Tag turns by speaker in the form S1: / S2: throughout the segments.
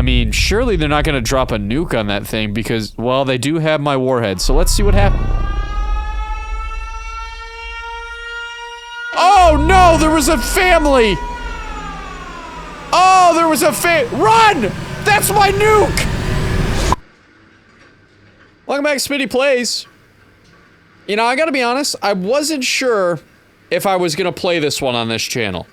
S1: I mean, surely they're not gonna drop a nuke on that thing because, well, they do have my warhead, so let's see what happens. Oh no, there was a family! Oh, there was a run! That's my nuke! Welcome back to Smitty Plays. You know, I gotta be honest, I wasn't sure if I was gonna play this one on this channel.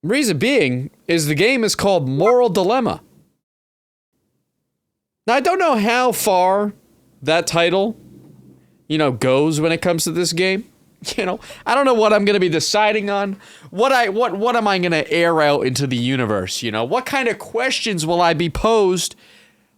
S1: Reason being is the game is called Moral Dilemma. Now, I don't know how far that title, you know, goes when it comes to this game. You know, I don't know what I'm gonna be deciding on. What am I gonna air out into the universe, you know? What kind of questions will I be posed?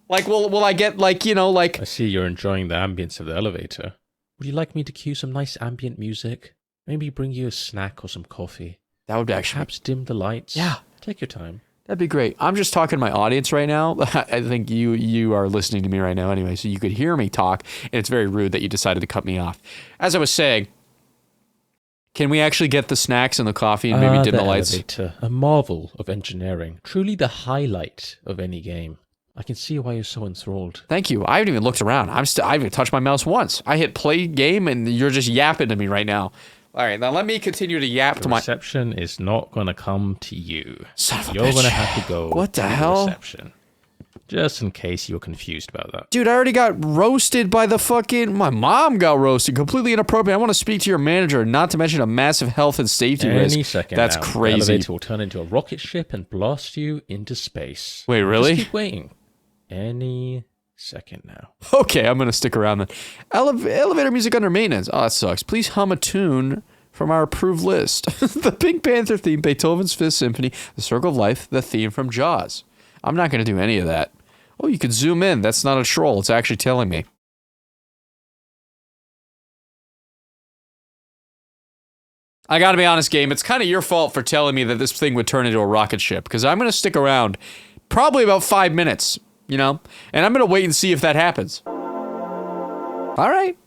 S1: Like, will I get, like, you know, like...
S2: I see you're enjoying the ambience of the elevator. Would you like me to cue some nice ambient music? Maybe bring you a snack or some coffee?
S1: That would actually...
S2: Perhaps dim the lights?
S1: Yeah.
S2: Take your time.
S1: That'd be great. I'm just talking to my audience right now. I think you are listening to me right now anyway, so you could hear me talk, and it's very rude that you decided to cut me off. As I was saying, can we actually get the snacks and the coffee and maybe dim the lights?
S2: Elevator, a marvel of engineering. Truly the highlight of any game. I can see why you're so enthralled.
S1: Thank you. I haven't even looked around. I haven't even touched my mouse once. I hit play game, and you're just yapping to me right now. All right, now let me continue to yap to my...
S2: reception is not going to come to you.
S1: Son of a
S2: You're
S1: bitch.
S2: going to have to go
S1: What the
S2: to
S1: hell?
S2: reception. Just in case you're confused about that.
S1: Dude, I already got roasted by the fucking... My mom got roasted. Completely inappropriate. I want to speak to your manager, not to mention a massive health and safety risk.
S2: Any second
S1: That's
S2: now,
S1: crazy.
S2: The elevator will turn into a rocket ship and blast you into space.
S1: Wait, really?
S2: Just keep waiting. Any second now.
S1: Okay, I'm gonna stick around then. Elevator music under maintenance. Oh, that sucks. Please hum a tune from our approved list. The Pink Panther theme, Beethoven's Fifth Symphony, The Circle of Life, the theme from Jaws. I'm not gonna do any of that. Oh, you can zoom in. That's not a troll. It's actually telling me. I gotta be honest, game. It's kind of your fault for telling me that this thing would turn into a rocket ship, because I'm gonna stick around probably about 5 minutes. You know? And I'm gonna wait and see if that happens. Alright.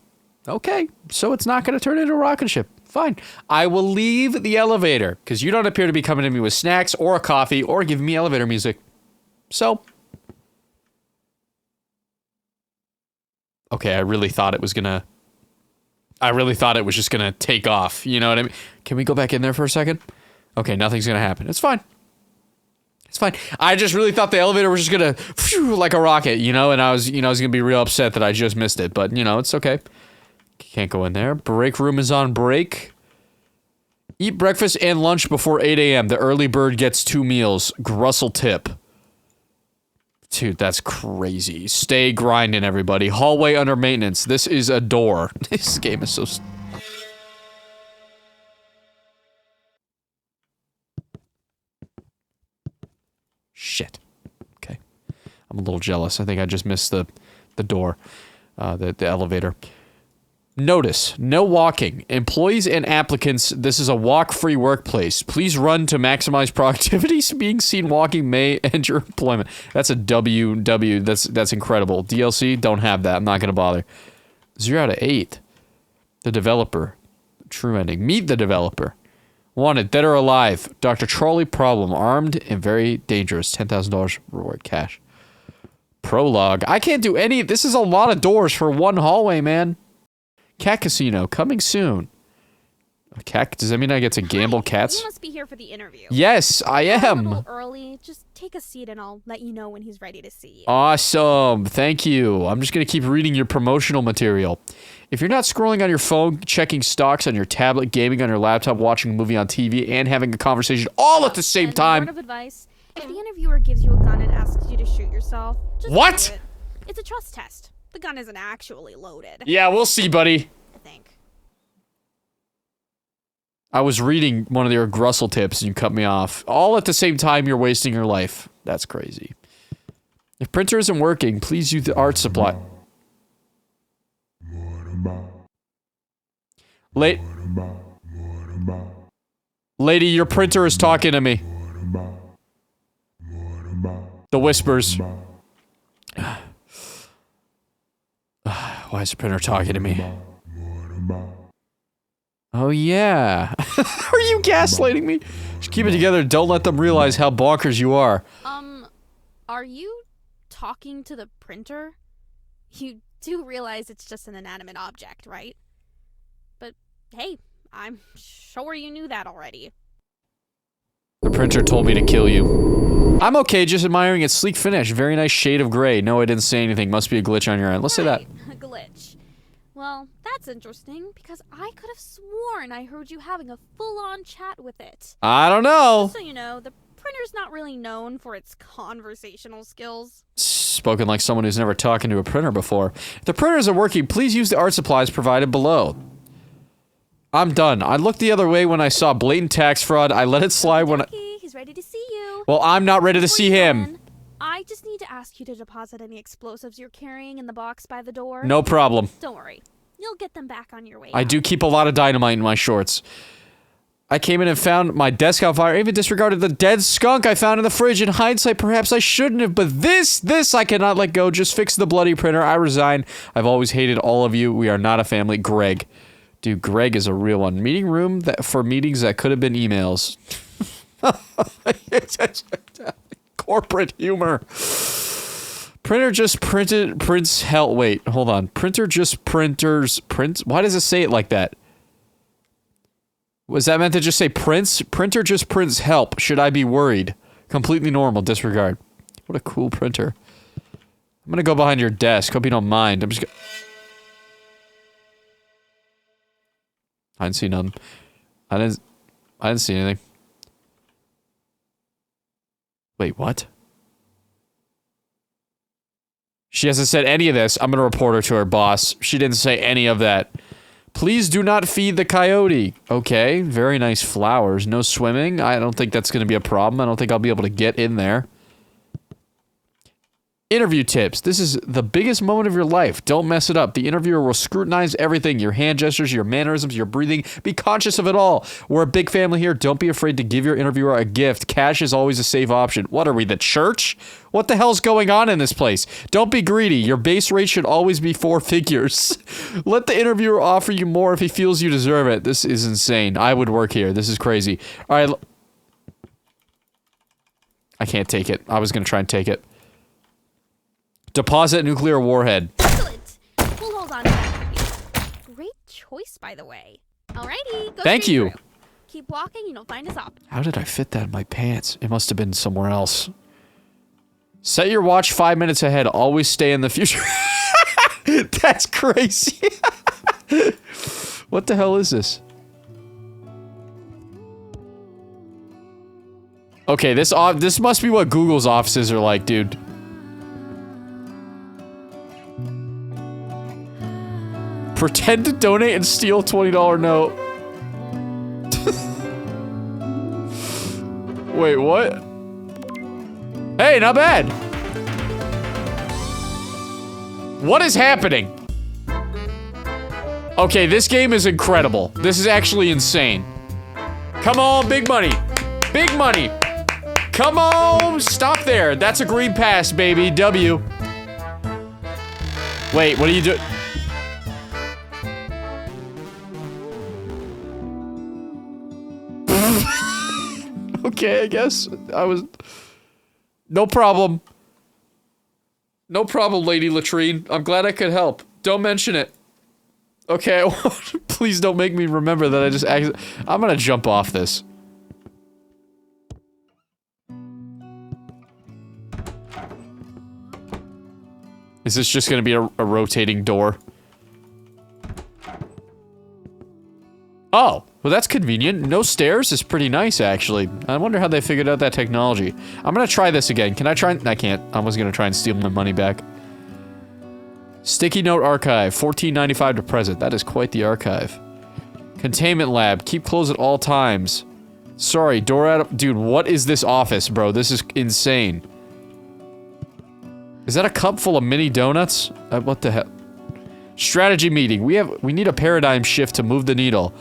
S1: Okay. So it's not gonna turn into a rocket ship. Fine. I will leave the elevator, because you don't appear to be coming to me with snacks, or a coffee, or giving me elevator music. So. Okay, I really thought it was just gonna take off. You know what I mean? Can we go back in there for a second? Okay, nothing's gonna happen. It's fine. It's fine. I just really thought the elevator was just gonna phew, like a rocket, you know, and I was gonna be real upset that I just missed it, but you know, it's okay. Can't go in there. Break room is on break. Eat breakfast and lunch before 8 a.m. The early bird gets 2 meals. Grussel tip. Dude, that's crazy. Stay grinding, everybody. Hallway under maintenance. This is a door. This game is so... Shit. Okay. I'm a little jealous. I think I just missed the door. The elevator. Notice, no walking. Employees and applicants, this is a walk-free workplace. Please run to maximize productivity. Being seen walking may end your employment. That's a WW. That's incredible. DLC, don't have that. I'm not going to bother. 0 out of 8. The developer. True ending. Meet the developer. Wanted, dead or alive. Dr. Trolley problem. Armed and very dangerous. $10,000 reward cash. Prologue. I can't do any... This is a lot of doors for one hallway, man. Cat Casino. Coming soon. A cat... Does that mean I get to gamble cats?
S3: You must be here for the interview.
S1: Yes, I am.
S3: A little early. Just take a seat and I'll let you know when he's ready to see you.
S1: Awesome. Thank you. I'm just going to keep reading your promotional material. If you're not scrolling on your phone, checking stocks on your tablet, gaming on your laptop, watching a movie on TV, and having a conversation all at the same time...
S3: Word of advice, if the interviewer gives you a gun and asks you to shoot yourself, just
S1: What?
S3: do it. It's a trust test. The gun isn't actually loaded.
S1: Yeah, we'll see, buddy.
S3: I think.
S1: I was reading one of your Grussel tips and you cut me off. All at the same time you're wasting your life. That's crazy. If printer isn't working, please use the art supply. Lady, your printer is talking to me. The whispers. Why is the printer talking to me? Oh yeah. Are you gaslighting me? Just keep it together. Don't let them realize how bonkers you are.
S3: Are you talking to the printer? You do realize it's just an inanimate object, right? But hey, I'm sure you knew that already.
S1: The printer told me to kill you. I'm okay, just admiring its sleek finish. Very nice shade of gray. No, I didn't say anything. Must be a glitch on your end. Let's say that.
S3: A glitch. Well, that's interesting, because I could have sworn I heard you having a full-on chat with it.
S1: I don't know.
S3: Just so you know, the printer's not really known for its conversational skills.
S1: Spoken like someone who's never talked to a printer before. If the printers are working, please use the art supplies provided below. I'm done. I looked the other way when I saw blatant tax fraud. I let it slide when
S3: He's ready to see you.
S1: Well, I'm not ready to see him.
S3: I just need to ask you to deposit any explosives you're carrying in the box by the door.
S1: No problem.
S3: Don't worry. You'll get them back on your way
S1: I
S3: out.
S1: do keep a lot of dynamite in my shorts. I came in and found my desk on fire. I even disregarded the dead skunk I found in the fridge. In hindsight, perhaps I shouldn't have, but this I cannot let go. Just fix the bloody printer. I resign. I've always hated all of you. We are not a family. Greg. Dude, Greg is a real one. Meeting room for meetings that could have been emails. Corporate humor. Printer just prints help. Wait, hold on. Printer just prints. Why does it say it like that? Was that meant to just say prints? Printer just prints help. Should I be worried? Completely normal. Disregard. What a cool printer. I'm gonna go behind your desk. Hope you don't mind. I'm just gonna... I didn't see nothing. I didn't see anything. Wait, what? She hasn't said any of this. I'm gonna report her to her boss. She didn't say any of that. Please do not feed the coyote. Okay, very nice flowers. No swimming. I don't think that's gonna be a problem. I don't think I'll be able to get in there. Interview tips. This is the biggest moment of your life. Don't mess it up. The interviewer will scrutinize everything. Your hand gestures, your mannerisms, your breathing. Be conscious of it all. We're a big family here. Don't be afraid to give your interviewer a gift. Cash is always a safe option. What are we, the church? What the hell's going on in this place? Don't be greedy. Your base rate should always be 4 figures. Let the interviewer offer you more if he feels you deserve it. This is insane. I would work here. This is crazy. All right. I can't take it. I was going to try and take it. Deposit nuclear warhead.
S3: Excellent. We'll hold on to that for you. Great choice, by the way. Alrighty, go
S1: Thank
S3: straight
S1: you.
S3: through. Keep walking and you'll find us up.
S1: How did I fit that in my pants? It must have been somewhere else. Set your watch 5 minutes ahead. Always stay in the future. That's crazy. What the hell is this? Okay, this must be what Google's offices are like, dude. Pretend to donate and steal $20 note. Wait, what? Hey, not bad. What is happening? Okay, this game is incredible. This is actually insane. Come on, big money. Big money. Come on, stop there. That's a green pass, baby. W. Wait, what are you doing? Okay, I guess I was... No problem. No problem, Lady Latrine. I'm glad I could help. Don't mention it. Okay, please don't make me remember that I just... I'm gonna jump off this. Is this just gonna be a rotating door? Oh, well that's convenient. No stairs is pretty nice, actually. I wonder how they figured out that technology. I'm gonna try this again. Can I try? I can't. I was gonna try and steal my money back. Sticky note archive, $14.95 to present. That is quite the archive. Containment lab, keep closed at all times. Sorry, door out of- Dude, what is this office, bro? This is insane. Is that a cup full of mini donuts? What the hell? Strategy meeting. We need a paradigm shift to move the needle.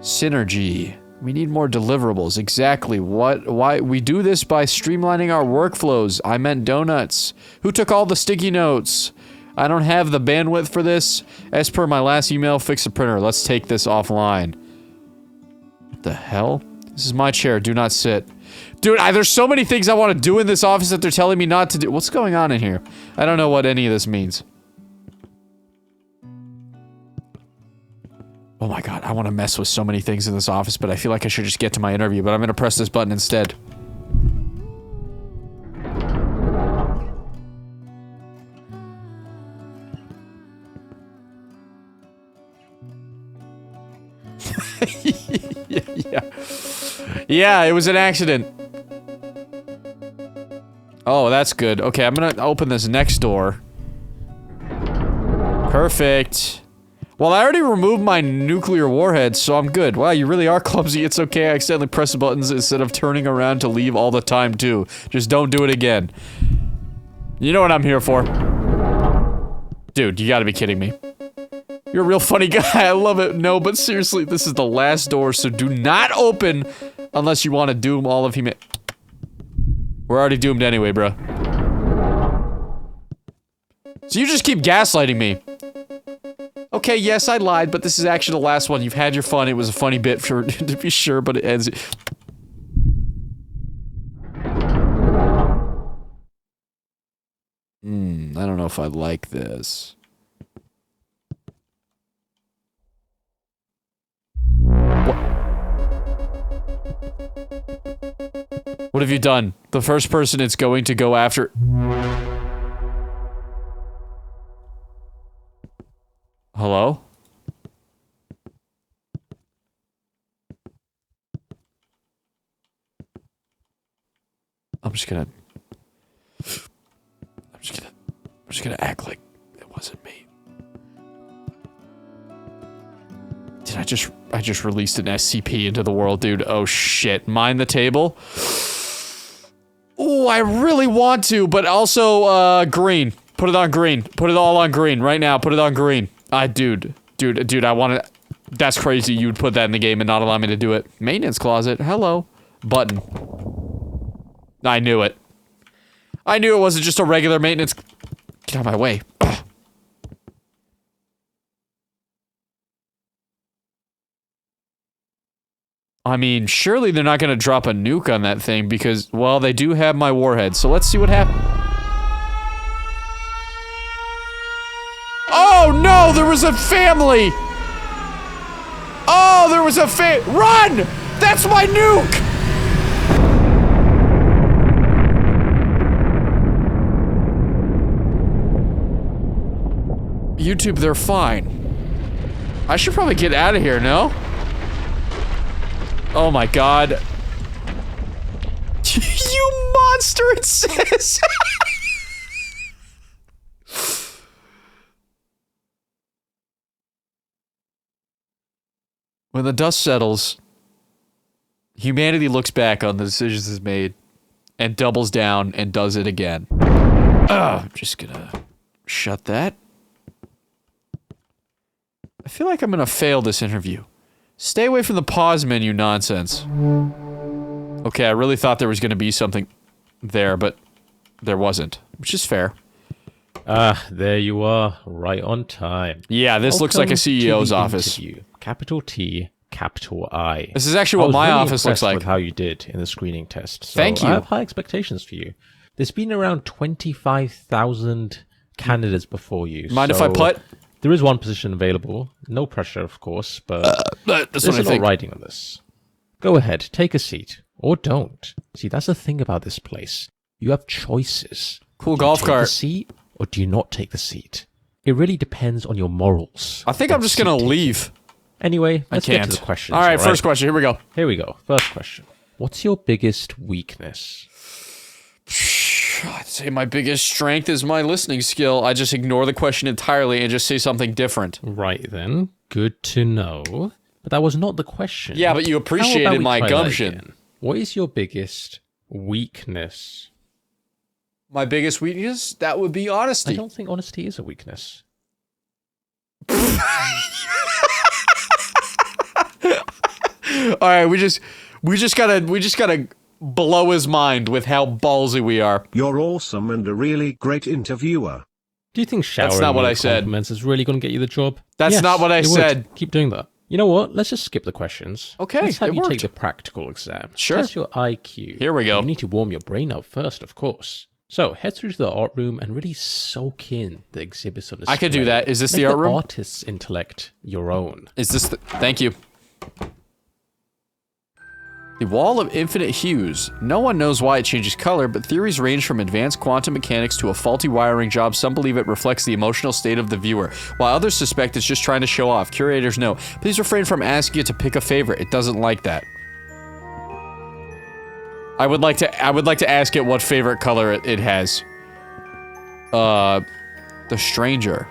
S1: Synergy. We need more deliverables. Exactly. Why? We do this by streamlining our workflows. I meant donuts. Who took all the sticky notes? I don't have the bandwidth for this. As per my last email, fix the printer. Let's take this offline. The hell? This is my chair. Do not sit. Dude, there's so many things I want to do in this office that they're telling me not to do. What's going on in here? I don't know what any of this means. Oh my god, I want to mess with so many things in this office, but I feel like I should just get to my interview, but I'm gonna press this button instead. Yeah, it was an accident. Oh, that's good. Okay, I'm gonna open this next door. Perfect. Well, I already removed my nuclear warhead, so I'm good. Wow, you really are clumsy. It's okay, I accidentally pressed the buttons instead of turning around to leave all the time, too. Just don't do it again. You know what I'm here for. Dude, you gotta be kidding me. You're a real funny guy, I love it. No, but seriously, this is the last door, so do not open unless you want to doom all of humanity. We're already doomed anyway, bro. So you just keep gaslighting me. Okay, yes, I lied, but this is actually the last one. You've had your fun. It was a funny bit for to be sure, but it ends. I don't know if I like this. What have you done? The first person it's going to go after. Hello? I'm just gonna act like it wasn't me. Did I just released an SCP into the world, dude. Oh shit. Mine the table? Oh, I really want to, but also, green. Put it on green. Put it all on green right now. Put it on green. Dude, I want to. That's crazy. You would put that in the game and not allow me to do it. Maintenance closet. Hello. Button. I knew it. I knew it wasn't just a regular maintenance. Get out of my way. Ugh. I mean, surely they're not gonna drop a nuke on that thing because, well, they do have my warhead, so let's see what happens. Oh no, there was a family! Oh, there was a Run! That's my nuke! YouTube, they're fine. I should probably get out of here, no? Oh my god. You monster, it says! When the dust settles, humanity looks back on the decisions it's made and doubles down and does it again. I'm just gonna shut that. I feel like I'm gonna fail this interview. Stay away from the pause menu nonsense. Okay, I really thought there was gonna be something there, but there wasn't, which is fair.
S2: There you are, right on time.
S1: Yeah, this looks like a CEO's office.
S2: Interview. Capital T, capital I.
S1: This is actually what my office looks like.
S2: With how you did in the screening test. So
S1: Thank you.
S2: I have high expectations for you. There's been around 25,000 candidates before you.
S1: Mind if I putt?
S2: There is one position available. No pressure, of course, but
S1: that's
S2: there's a lot riding on this. Go ahead, take a seat. Or don't. See, that's the thing about this place. You have choices.
S1: Cool golf cart.
S2: Do you take the seat, or do you not take the seat? It really depends on your morals.
S1: I think I'm just gonna leave.
S2: Anyway, let's get to the questions.
S1: Alright, first question, here we go.
S2: Here we go. First question. What's your biggest weakness?
S1: I'd say my biggest strength is my listening skill. I just ignore the question entirely and just say something different.
S2: Right then. Good to know. But that was not the question.
S1: Yeah, but you appreciated my gumption.
S2: What is your biggest weakness?
S1: My biggest weakness? That would be honesty.
S2: I don't think honesty is a weakness.
S1: Alright, we just gotta blow his mind with how ballsy we are.
S4: You're awesome and a really great interviewer.
S2: Do you think showering
S1: That's not what I said.
S2: compliments is really going to get you the job?
S1: That's
S2: Yes,
S1: not what I
S2: it
S1: said.
S2: would. Keep doing that. You know what? Let's just skip the questions.
S1: Okay,
S2: Let's have
S1: it
S2: you
S1: worked.
S2: take the practical exam.
S1: Sure.
S2: Test your IQ.
S1: Here we go.
S2: You need to warm your brain up first, of course. So head through to the art room and really soak in the exhibits on the
S1: I could do
S2: display.
S1: that. Is this
S2: Make
S1: the art room?
S2: artist's intellect your own.
S1: Is this the... Thank you. The wall of infinite hues. No one knows why it changes color, but theories range from advanced quantum mechanics to a faulty wiring job. Some believe it reflects the emotional state of the viewer, while others suspect it's just trying to show off. Curators know. Please refrain from asking it to pick a favorite. It doesn't like that. I would like to ask it what favorite color it has. The Stranger.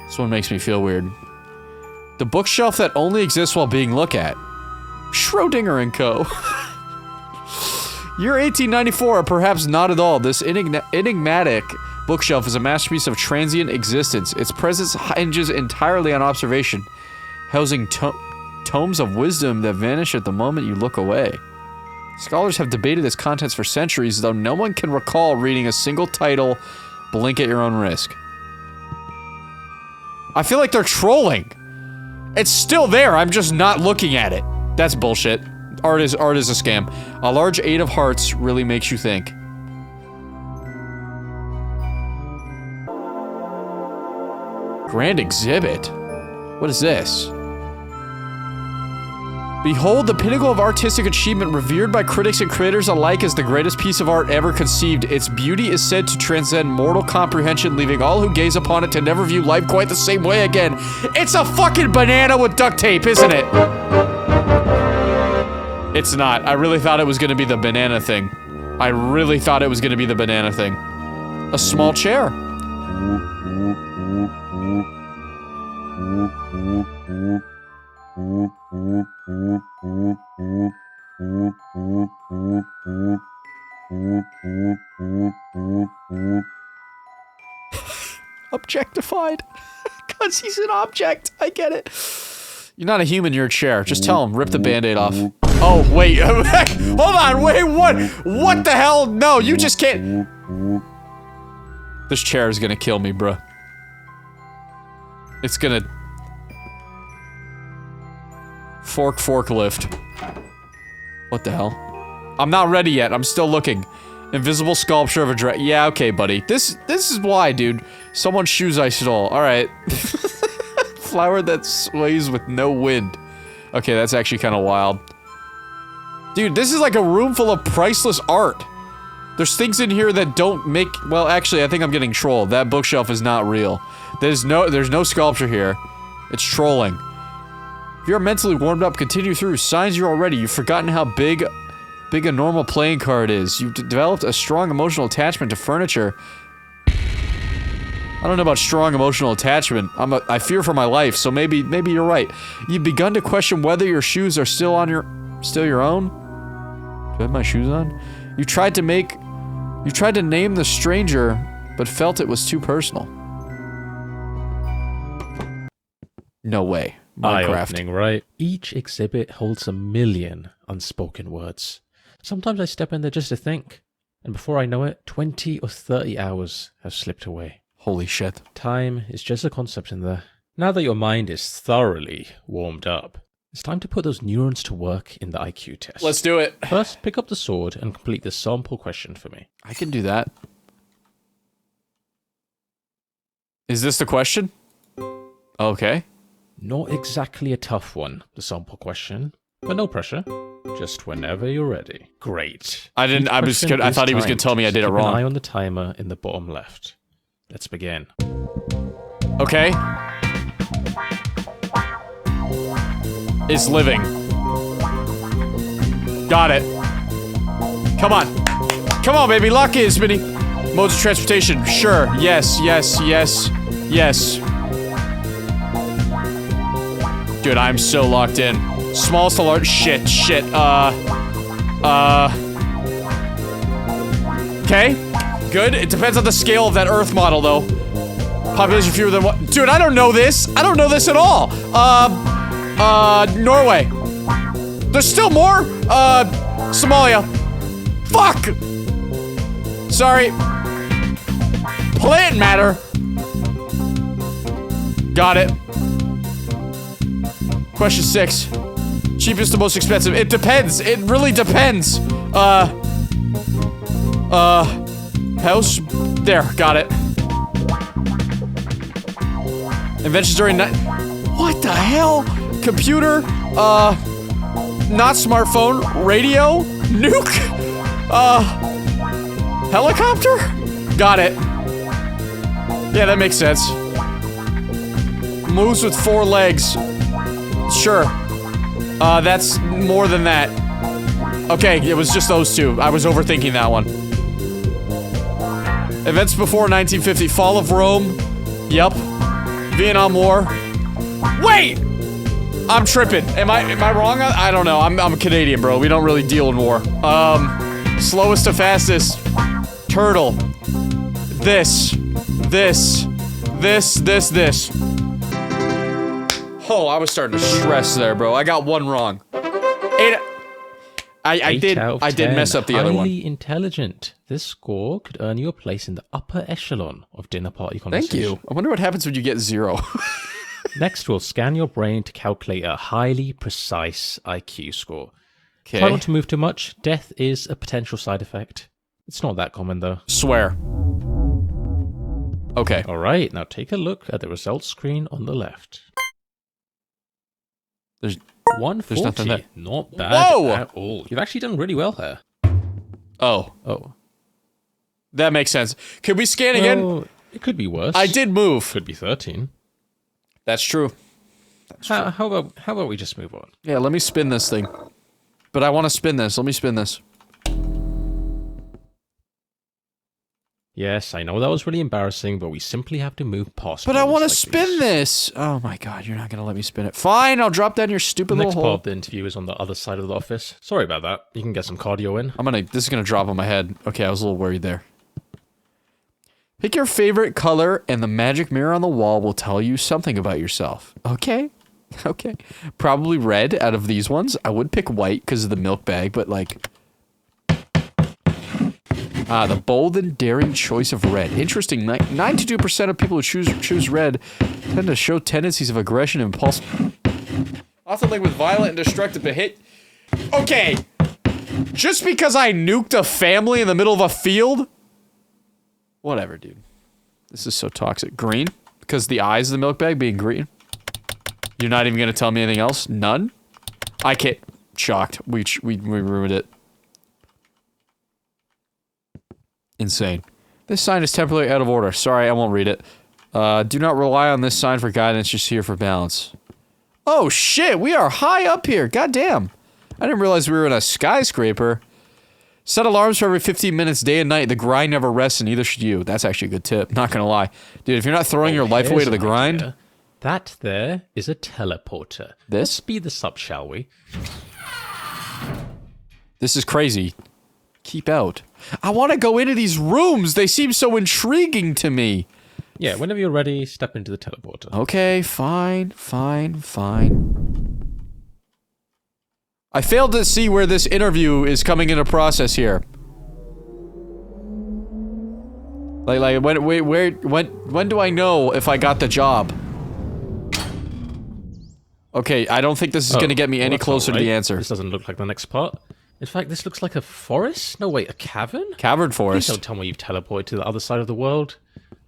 S1: This one makes me feel weird. The bookshelf that only exists while being looked at. Schrodinger and Co. Year 1894, or perhaps not at all. This enigmatic bookshelf is a masterpiece of transient existence. Its presence hinges entirely on observation, housing tomes of wisdom that vanish at the moment you look away. Scholars have debated its contents for centuries, though no one can recall reading a single title. Blink at your own risk. I feel like they're trolling. It's still there, I'm just not looking at it. That's bullshit. Art is a scam. A large 8 of hearts really makes you think. Grand exhibit? What is this? Behold the pinnacle of artistic achievement, revered by critics and creators alike as the greatest piece of art ever conceived. Its beauty is said to transcend mortal comprehension, leaving all who gaze upon it to never view life quite the same way again. It's a fucking banana with duct tape, isn't it? It's not. I really thought it was gonna be the banana thing. I really thought it was gonna be the banana thing. A small chair. Objectified. Because he's an object. I get it. You're not a human, you're a chair. Just tell him, rip the band-aid off. Oh, wait. Hold on, wait, what? What the hell? No, you just can't. This chair is gonna kill me, bruh. It's gonna... Forklift. What the hell? I'm not ready yet. I'm still looking. Invisible sculpture of a dress. Yeah, okay, buddy. This is why, dude. Someone's shoes I stole. All right. Flower that sways with no wind. Okay, that's actually kind of wild. Dude, this is like a room full of priceless art. There's things in here that don't make... Well, actually, I think I'm getting trolled. That bookshelf is not real. There's no sculpture here. It's trolling. If you're mentally warmed up, continue through. Signs you're already. You've forgotten how big a normal playing card is. You've developed a strong emotional attachment to furniture. I don't know about strong emotional attachment. I fear for my life, so maybe you're right. You've begun to question whether your shoes are still your own? Do I have my shoes on? You tried to name the stranger, but felt it was too personal. No way.
S2: Eye-opening, right? Each exhibit holds 1,000,000 unspoken words. Sometimes I step in there just to think, and before I know it, 20 or 30 hours have slipped away.
S1: Holy shit.
S2: Time is just a concept in there. Now that your mind is thoroughly warmed up, it's time to put those neurons to work in the IQ test.
S1: Let's do it.
S2: First, pick up the sword and complete the sample question for me.
S1: I can do that. Is this the question? Okay.
S2: Not exactly a tough one, the sample question, but no pressure. Just whenever you're ready. Great.
S1: I thought he was gonna tell me I did it wrong.
S2: Keep an eye on the timer in the bottom left. Let's begin.
S1: Okay. Is living. Got it. Come on. Come on, baby. Lock in, Smitty. Modes of transportation. Sure. Yes. Dude, I'm so locked in. Smallest to large. Shit. Okay. Good. It depends on the scale of that Earth model, though. Population fewer than what? Dude, I don't know this. I don't know this at all. Norway. There's still more? Somalia. Fuck! Sorry. Plant matter. Got it. Question 6. Cheapest to most expensive. It depends. It really depends. House. There. Got it. Inventions during night. What the hell? Computer. Not smartphone. Radio. Nuke. Helicopter? Got it. Yeah, that makes sense. Moves with 4 legs. Sure. That's more than that. Okay, it was just those two. I was overthinking that one. Events before 1950. Fall of Rome. Yep. Vietnam War. Wait! I'm tripping. Am I wrong? I don't know. I'm a Canadian, bro. We don't really deal in war. Slowest to fastest. Turtle. This. Oh, I was starting to stress there, bro. I got one wrong. I did mess up the other one.
S2: Highly intelligent. This score could earn you a place in the upper echelon of dinner party conversation.
S1: Thank you. I wonder what happens when you get 0.
S2: Next, we'll scan your brain to calculate a highly precise IQ score.
S1: Okay.
S2: Try not to move too much. Death is a potential side effect. It's not that common, though.
S1: Swear. Okay.
S2: All right, now take a look at the results screen on the left.
S1: There's
S2: 140.
S1: nothing there.
S2: Not bad
S1: Whoa!
S2: at all. You've actually done really well here.
S1: Oh. That makes sense. Could we scan again?
S2: Well, it could be worse.
S1: I did move.
S2: Could be 13.
S1: That's true.
S2: How about we just move on?
S1: Yeah, let me spin this thing. But I want to spin this. Let me spin this.
S2: Yes, I know that was really embarrassing, but we simply have to move past.
S1: But I want to
S2: like
S1: spin
S2: these.
S1: this. Oh my god, you're not going to let me spin it. Fine, I'll drop down your
S2: The
S1: stupid
S2: next
S1: little
S2: part
S1: hole.
S2: of the interview is on the other side of the office. Sorry about that. You can get some cardio in.
S1: This is going to drop on my head. Okay, I was a little worried there. Pick your favorite color and the magic mirror on the wall will tell you something about yourself. Okay. Okay. Probably red out of these ones. I would pick white because of the milk bag, but like... the bold and daring choice of red. Interesting. 92% of people who choose red tend to show tendencies of aggression and impulse. Often linked with violent and destructive behavior. Okay. Just because I nuked a family in the middle of a field? Whatever, dude. This is so toxic. Green? Because the eyes of the milk bag being green? You're not even going to tell me anything else? None? I can't. Shocked. We ruined it. Insane. This sign is temporarily out of order. Sorry, I won't read it. Do not rely on this sign for guidance, just here for balance. Oh shit, we are high up here. God damn. I didn't realize we were in a skyscraper. Set alarms for every 15 minutes, day and night. The grind never rests, and neither should you. That's actually a good tip. Not gonna lie. Dude, if you're not throwing your life away to the grind...
S2: Idea. That there is a teleporter.
S1: This?
S2: Let's speed this up, shall we?
S1: This is crazy. Keep out. I want to go into these rooms. They seem so intriguing to me.
S2: Yeah, whenever you're ready, step into the teleporter.
S1: Okay, fine. I failed to see where this interview is coming into process here. Like when do I know if I got the job? Okay, I don't think this is going to get me any closer to the answer.
S2: This doesn't look like the next part. In fact, this looks like a forest? No, wait, a cavern?
S1: Cavern
S2: Please
S1: forest.
S2: don't tell me you've teleported to the other side of the world.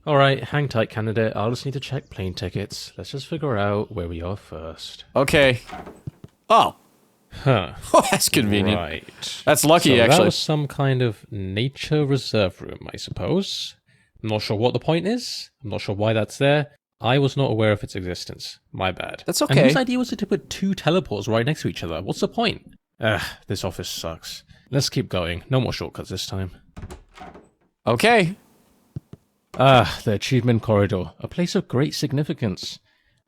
S2: Alright, hang tight, candidate. I'll just need to check plane tickets. Let's just figure out where we are first.
S1: Okay. Oh.
S2: Huh.
S1: Oh, that's convenient.
S2: Right.
S1: That's lucky,
S2: So
S1: actually.
S2: that was some kind of nature reserve room, I suppose. I'm not sure what the point is. I'm not sure why that's there. I was not aware of its existence. My bad.
S1: That's
S2: And
S1: okay.
S2: whose idea was it to put 2 teleports right next to each other? What's the point? This office sucks. Let's keep going. No more shortcuts this time.
S1: Okay.
S2: The achievement corridor. A place of great significance.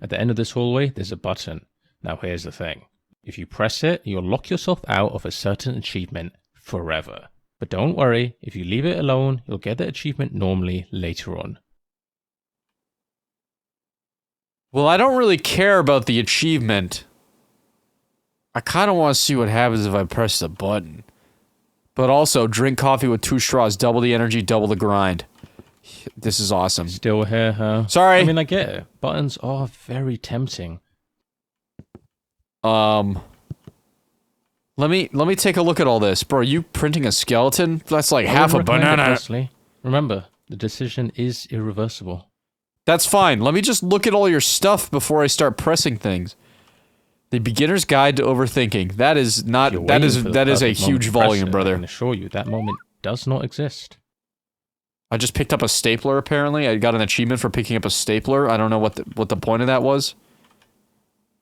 S2: At the end of this hallway, there's a button. Now here's the thing. If you press it, you'll lock yourself out of a certain achievement forever. But don't worry, if you leave it alone, you'll get the achievement normally later on.
S1: Well, I don't really care about the achievement. I kind of want to see what happens if I press the button. But also, drink coffee with 2 straws, double the energy, double the grind. This is awesome.
S2: Still here, huh?
S1: Sorry.
S2: I mean, I get it. Buttons are very tempting.
S1: Let me take a look at all this. Bro, are you printing a skeleton? That's like half a banana.
S2: Personally. Remember, the decision is irreversible.
S1: That's fine. Let me just look at all your stuff before I start pressing things. The Beginner's Guide to Overthinking. That is not. That is a huge volume, brother.
S2: I can assure you that moment does not exist.
S1: I just picked up a stapler. Apparently, I got an achievement for picking up a stapler. I don't know what the point of that was.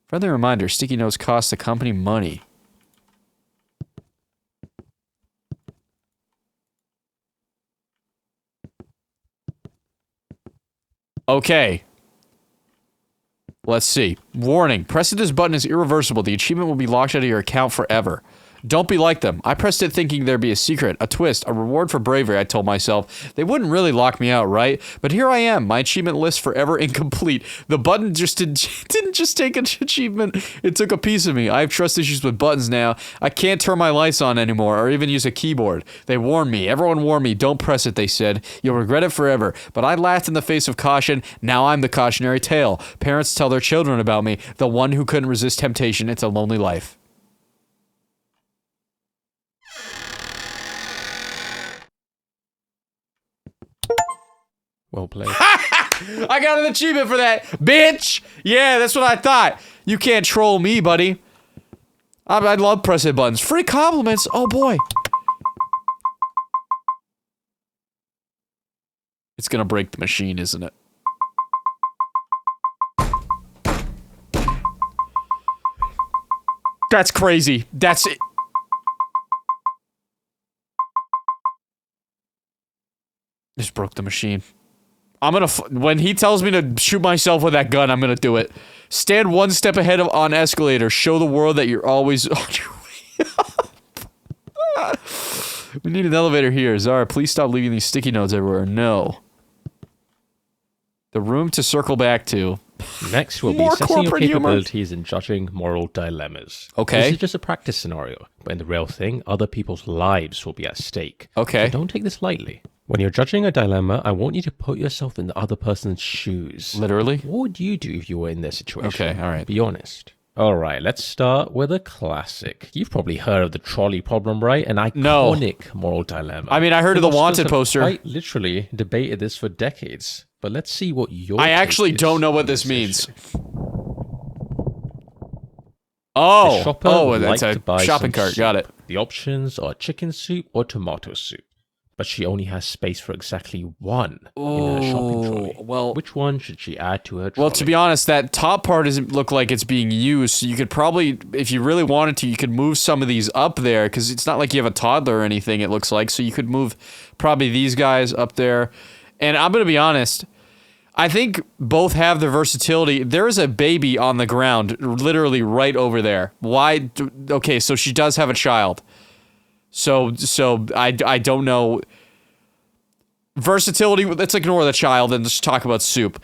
S1: Friendly reminder: sticky notes cost the company money. Okay. Let's see. Warning. Pressing this button is irreversible. The achievement will be locked out of your account forever. Don't be like them. I pressed it thinking there'd be a secret, a twist, a reward for bravery, I told myself. They wouldn't really lock me out, right? But here I am, my achievement list forever incomplete. The button just didn't just take an achievement, it took a piece of me. I have trust issues with buttons now. I can't turn my lights on anymore, or even use a keyboard. They warned me. Everyone warned me. Don't press it, they said. You'll regret it forever. But I laughed in the face of caution. Now I'm the cautionary tale. Parents tell their children about me. The one who couldn't resist temptation. It's a lonely life.
S2: Well played.
S1: I got an achievement for that, bitch! Yeah, that's what I thought. You can't troll me, buddy. I love pressing buttons. Free compliments, oh boy. It's gonna break the machine, isn't it? That's crazy. That's it. Just broke the machine. I'm gonna, when he tells me to shoot myself with that gun, I'm gonna do it. Stand one step ahead on escalator. Show the world that you're always on your way up. We need an elevator here. Zara, please stop leaving these sticky notes everywhere. No. The room to circle back to.
S2: Next, we'll be
S1: More
S2: assessing your
S1: corporate humor.
S2: capabilities in judging moral dilemmas.
S1: Okay.
S2: This is just a practice scenario, but in the real thing, other people's lives will be at stake.
S1: Okay.
S2: So don't take this lightly. When you're judging a dilemma, I want you to put yourself in the other person's shoes.
S1: Literally?
S2: What would you do if you were in their situation?
S1: Okay, all right.
S2: Be honest. All right, let's start with a classic. You've probably heard of the trolley problem, right? An iconic moral dilemma.
S1: I mean, I heard of the
S2: Philosophers
S1: wanted
S2: have
S1: poster.
S2: quite literally debated this for decades. But let's see what your
S1: I
S2: take
S1: actually
S2: is
S1: don't know what
S2: on
S1: this means.
S2: issue.
S1: Oh,
S2: The shopper
S1: oh,
S2: would
S1: that's
S2: like to
S1: a
S2: buy
S1: shopping
S2: some
S1: cart.
S2: soup.
S1: Got it.
S2: The options are chicken soup or tomato soup. But she only has space for exactly one in her shopping trolley.
S1: well-
S2: Which one should she add to her trolley?
S1: Well, to be honest, that top part doesn't look like it's being used. So you could probably, if you really wanted to, you could move some of these up there because it's not like you have a toddler or anything. It looks like so you could move probably these guys up there. And I'm gonna be honest. I think both have the versatility. There is a baby on the ground, literally right over there. Why? Okay, so she does have a child. So I don't know. Versatility. Let's ignore the child and just talk about soup.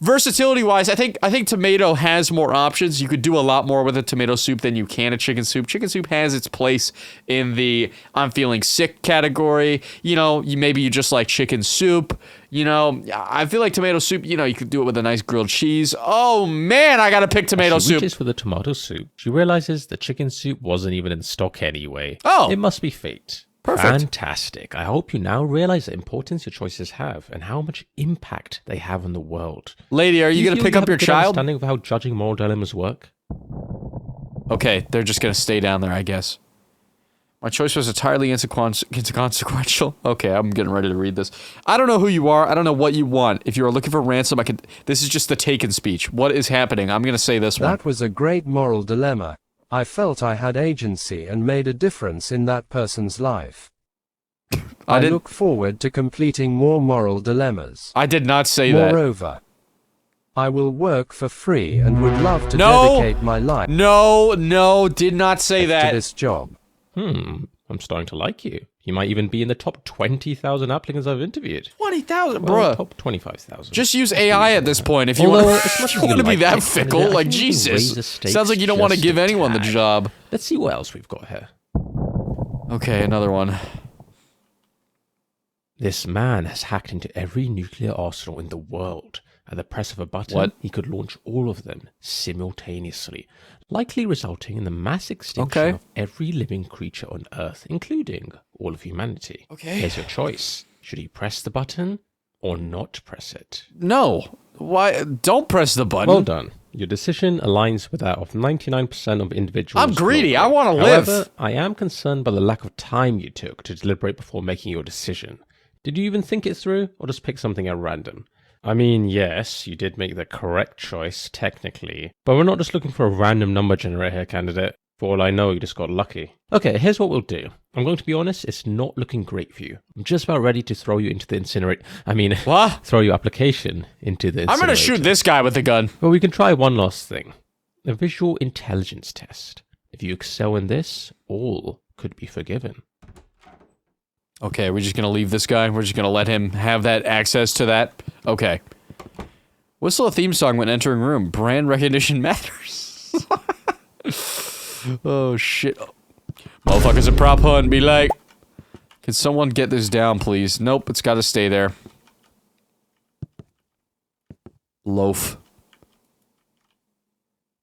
S1: Versatility wise, I think tomato has more options. You could do a lot more with a tomato soup than you can a chicken soup. Chicken soup has its place in the I'm feeling sick category. You know, maybe you just like chicken soup. You know, I feel like tomato soup, you know, you could do it with a nice grilled cheese. Oh man, I gotta pick tomato
S2: She
S1: soup.
S2: reaches for the tomato soup. She realizes the chicken soup wasn't even in stock anyway.
S1: Oh.
S2: It must be fate.
S1: Perfect.
S2: Fantastic. I hope you now realize the importance your choices have and how much impact they have on the world.
S1: Lady, are you
S2: Do
S1: gonna
S2: feel
S1: pick
S2: you
S1: up
S2: have a
S1: your
S2: good
S1: child?
S2: understanding of how judging moral dilemmas work?
S1: Okay, they're just gonna stay down there, I guess. My choice was entirely inconsequential. Okay, I'm getting ready to read this. I don't know who you are. I don't know what you want. If you are looking for ransom, I could. This is just the taken speech. What is happening? I'm gonna say this one.
S5: That was a great moral dilemma. I felt I had agency and made a difference in that person's life. I
S1: didn't-
S5: look forward to completing more moral dilemmas.
S1: I did not say that.
S5: Moreover, I will work for free and would love to
S1: No!
S5: dedicate my life
S1: No, did not say
S5: to
S1: that.
S5: this job.
S2: I'm starting to like you. You might even be in the top 20,000 applicants I've interviewed.
S1: 20,000,
S2: Well,
S1: bruh.
S2: top 25,000.
S1: Just use AI at this point if you
S2: Although,
S1: want.
S2: as much
S1: You
S2: as you
S1: want to be
S2: like
S1: that
S2: it,
S1: fickle,
S2: I
S1: like
S2: think you can raise the
S1: Jesus.
S2: stakes
S1: Sounds like you don't want to
S2: just
S1: give
S2: a
S1: anyone the
S2: tad.
S1: job.
S2: Let's see what else we've got here.
S1: Okay, another one.
S2: This man has hacked into every nuclear arsenal in the world. At the press of a button,
S1: What?
S2: he could launch all of them simultaneously, likely resulting in the mass extinction
S1: Okay.
S2: of every living creature on Earth, including all of humanity.
S1: Okay.
S2: Here's your choice. Should he press the button or not press it?
S1: No. Why? Don't press the button.
S2: Well done. Your decision aligns with that of 99% of individuals.
S1: I'm greedy.
S2: globally.
S1: I want to live.
S2: However, I am concerned by the lack of time you took to deliberate before making your decision. Did you even think it through, or just pick something at random? I mean, yes, you did make the correct choice, technically, but we're not just looking for a random number generator here, candidate. For all I know, you just got lucky. Okay, here's what we'll do. I'm going to be honest, it's not looking great for you. I'm just about ready to throw you into the incinerator.
S1: What?
S2: Throw your application into the incinerator.
S1: I'm gonna shoot this guy with the gun.
S2: But we can try one last thing. A visual intelligence test. If you excel in this, all could be forgiven.
S1: Okay, we're just gonna leave this guy. We're just gonna let him have that access to that. Okay. Whistle a theme song when entering room. Brand recognition matters. Oh shit. Motherfuckers a prop hunt. Be like, can someone get this down, please? Nope, it's gotta stay there. Loaf.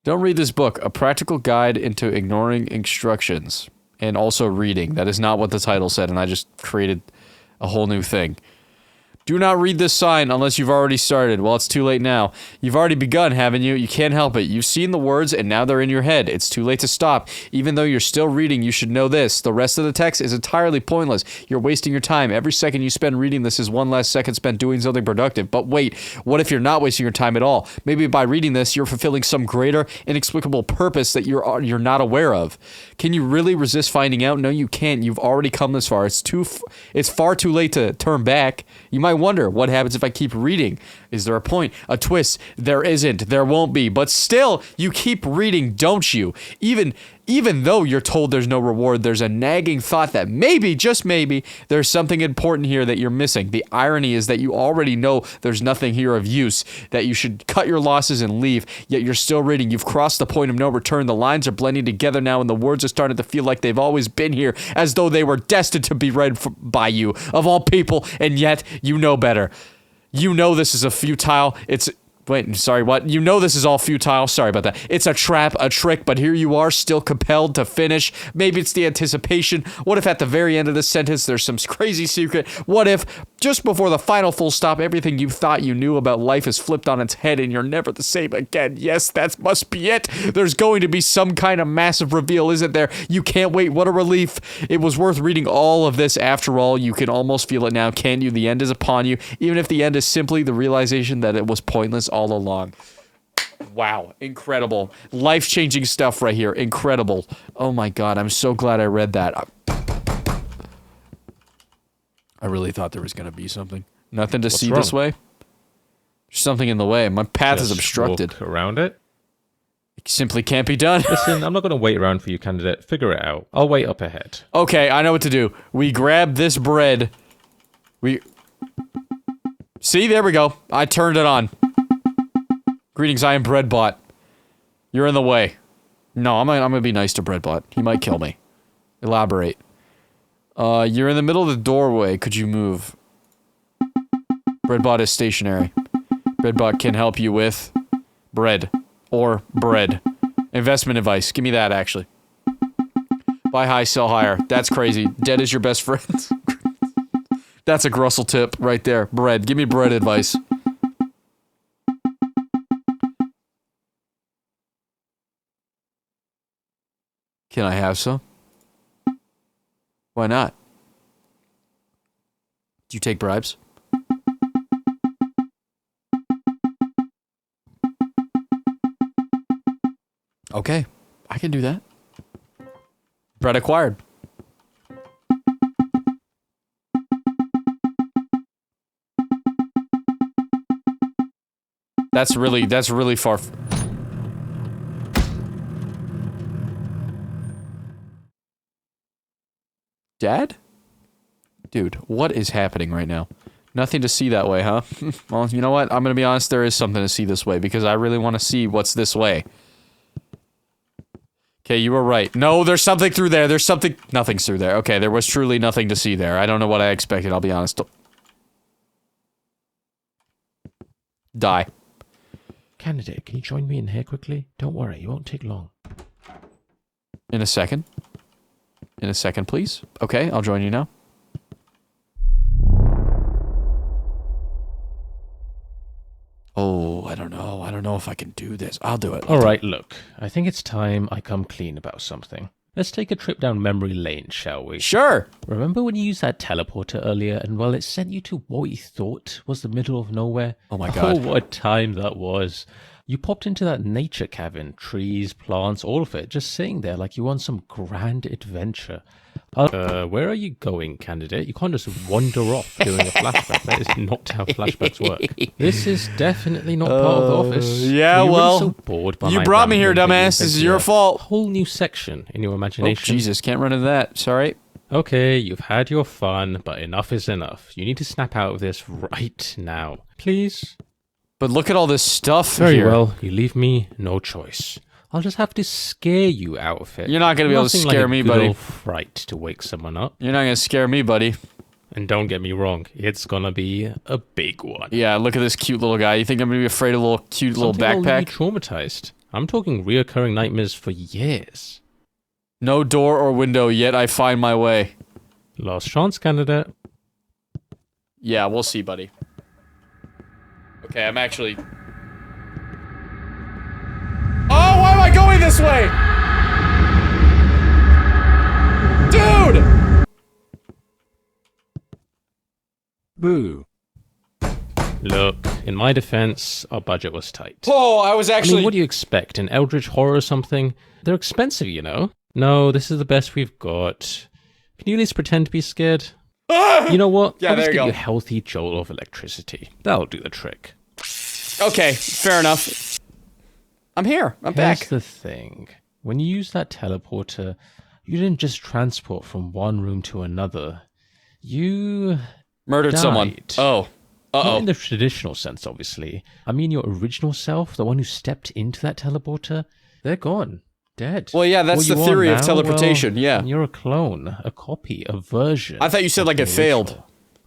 S1: Don't read this book. A practical guide into ignoring instructions. And also reading. That is not what the title said, and I just created a whole new thing. Do not read this sign unless you've already started. Well, it's too late now. You've already begun, haven't you? You can't help it. You've seen the words, and now they're in your head. It's too late to stop. Even though you're still reading, you should know this. The rest of the text is entirely pointless. You're wasting your time. Every second you spend reading this is one less second spent doing something productive. But wait, what if you're not wasting your time at all? Maybe by reading this, you're fulfilling some greater, inexplicable purpose that you're not aware of. Can you really resist finding out? No, you can't. You've already come this far. It's far too late to turn back. You might wonder, what happens if I keep reading? Is there a point? A twist? There isn't. There won't be. But still, you keep reading, don't you? Even though you're told there's no reward, there's a nagging thought that maybe, just maybe, there's something important here that you're missing. The irony is that you already know there's nothing here of use, that you should cut your losses and leave, yet you're still reading. You've crossed the point of no return. The lines are blending together now, and the words are starting to feel like they've always been here, as though they were destined to be read by you, of all people, and yet you know better. You know this is a futile, Wait, sorry, what? You know this is all futile. Sorry about that. It's a trap, a trick, but here you are, still compelled to finish. Maybe it's the anticipation. What if at the very end of this sentence there's some crazy secret? What if, just before the final full stop, everything you thought you knew about life is flipped on its head and you're never the same again? Yes, that must be it. There's going to be some kind of massive reveal, isn't there? You can't wait. What a relief. It was worth reading all of this after all. You can almost feel it now, can't you? The end is upon you, even if the end is simply the realization that it was pointless all along. Wow, incredible. Life-changing stuff right here. Incredible. Oh my god, I'm so glad I read that. I really thought there was going to be something. Nothing to see
S2: wrong?
S1: this way? There's something in the way. My path is
S2: Just
S1: obstructed.
S2: walk around it.
S1: It simply can't be done.
S2: Listen, I'm not going to wait around for you, candidate. Figure it out. I'll wait up ahead.
S1: Okay, I know what to do. We grab this bread. See, there we go. I turned it on. Greetings, I am Breadbot. You're in the way. No, I'm gonna be nice to Breadbot. He might kill me. Elaborate. You're in the middle of the doorway. Could you move? Breadbot is stationary. Breadbot can help you with bread. Or bread. Investment advice. Give me that, actually. Buy high, sell higher. That's crazy. Dead is your best friend. That's a Grussel tip right there. Bread. Give me bread advice. Can I have some? Why not? Do you take bribes? Okay, I can do that. Bread acquired. That's really far. Dad? Dude, what is happening right now? Nothing to see that way, huh? Well, you know what? I'm gonna be honest, there is something to see this way, because I really want to see what's this way. Okay, you were right. No, there's something through there. There's something... Nothing's through there. Okay, there was truly nothing to see there. I don't know what I expected, I'll be honest. Die.
S2: Candidate, can you join me in here quickly? Don't worry, it won't take long.
S1: In a second. In a second, please. Okay, I'll join you now. Oh, I don't know. I don't know if I can do this. I'll do it.
S2: Alright, look. I think it's time I come clean about something. Let's take a trip down memory lane, shall we?
S1: Sure.
S2: Remember when you used that teleporter earlier and, well, it sent you to what you thought was the middle of nowhere?
S1: Oh my God.
S2: Oh, what a time that was. You popped into that nature cabin, trees, plants, all of it, just sitting there like you were on some grand adventure. Where are you going, candidate? You can't just wander off doing a flashback. That is not how flashbacks work. This is definitely not part of the office.
S1: yeah,
S2: Were you
S1: well,
S2: really so bored by
S1: you
S2: my
S1: brought me here,
S2: rambling that you
S1: dumbass. This is
S2: invented
S1: your
S2: a
S1: fault.
S2: Whole new section in your
S1: Oh,
S2: imagination.
S1: Jesus, can't run into that. Sorry.
S2: Okay, you've had your fun, but enough is enough. You need to snap out of this right now. Please?
S1: But look at all this stuff
S2: Very
S1: here.
S2: well, you leave me no choice. I'll just have to scare you out of it.
S1: You're not gonna be able to
S2: Nothing
S1: scare
S2: like a
S1: me,
S2: good
S1: buddy.
S2: old fright to wake someone up.
S1: You're not gonna scare me, buddy.
S2: And don't get me wrong, it's gonna be a big one.
S1: Yeah, look at this cute little guy. You think I'm gonna be afraid of a little cute little
S2: Something that'll leave
S1: backpack?
S2: you traumatized. I'm talking reoccurring nightmares for years.
S1: No door or window, yet I find my way.
S2: Last chance, candidate.
S1: Yeah, we'll see, buddy. Okay, I'm actually... Oh, why am I going this way? Dude!
S5: Boo.
S2: Look, in my defense, our budget was tight.
S1: Oh, I was
S2: I
S1: actually...
S2: mean, what do you expect? An Eldritch Horror or something? They're expensive, you know? No, this is the best we've got. Can you at least pretend to be scared? You know what?
S1: Yeah,
S2: I'll
S1: there
S2: just
S1: you
S2: give
S1: go.
S2: you a healthy jolt of electricity. That'll do the trick.
S1: Okay, fair enough. I'm here. I'm
S2: Here's
S1: back.
S2: the thing. When you use that teleporter, you didn't just transport from one room to another. You...
S1: Murdered someone.
S2: died.
S1: Oh.
S2: Not
S1: Uh-oh.
S2: in the traditional sense, obviously. I mean your original self, the one who stepped into that teleporter, they're gone. Dead.
S1: Well, yeah, that's
S2: What
S1: the
S2: you are
S1: theory of
S2: now,
S1: teleportation,
S2: well,
S1: yeah.
S2: You're a clone, a copy, a version.
S1: I thought you said
S2: of
S1: like
S2: the
S1: it failed.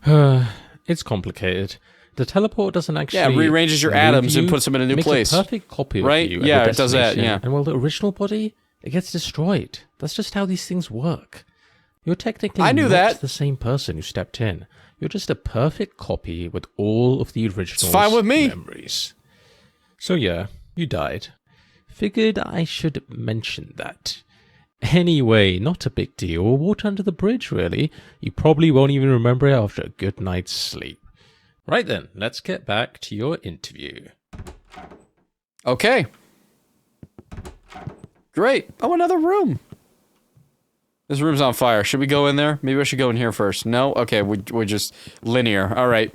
S2: original. It's complicated. The teleport doesn't actually...
S1: Yeah, it rearranges your
S2: remove
S1: atoms and
S2: you,
S1: puts them in a new
S2: makes
S1: place.
S2: a perfect copy
S1: Right?
S2: of you. at
S1: Yeah,
S2: your
S1: it does that,
S2: destination,
S1: yeah.
S2: And while the original body, it gets destroyed. That's just how these things work. You're technically
S1: I knew
S2: not
S1: that.
S2: the same person who stepped in. You're just a perfect copy with all of the original
S1: fine with me.
S2: memories. So yeah, you died. Figured I should mention that. Anyway, not a big deal. Water under the bridge, really. You probably won't even remember it after a good night's sleep. Right then, let's get back to your interview.
S1: Okay. Great. Oh, another room. This room's on fire. Should we go in there? Maybe I should go in here first. No? Okay, we're just linear. All right.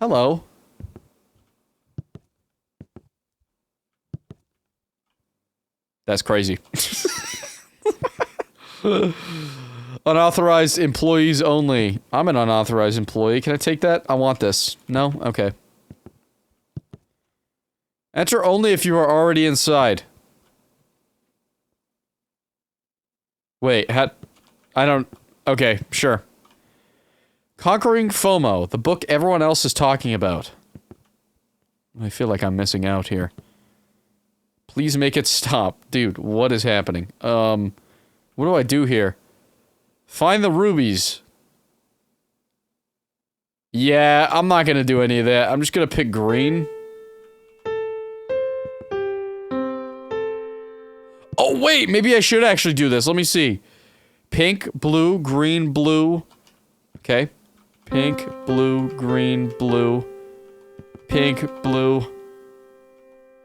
S1: Hello. That's crazy. Unauthorized employees only. I'm an unauthorized employee. Can I take that? I want this. No? Okay. Enter only if you are already inside. Wait, I don't... Okay, sure. Conquering FOMO, the book everyone else is talking about. I feel like I'm missing out here. Please make it stop. Dude, what is happening? What do I do here? Find the rubies. Yeah, I'm not gonna do any of that. I'm just gonna pick green. Oh, wait, maybe I should actually do this. Let me see. Pink, blue, green, blue. Okay. Pink, blue, green, blue. Pink, blue,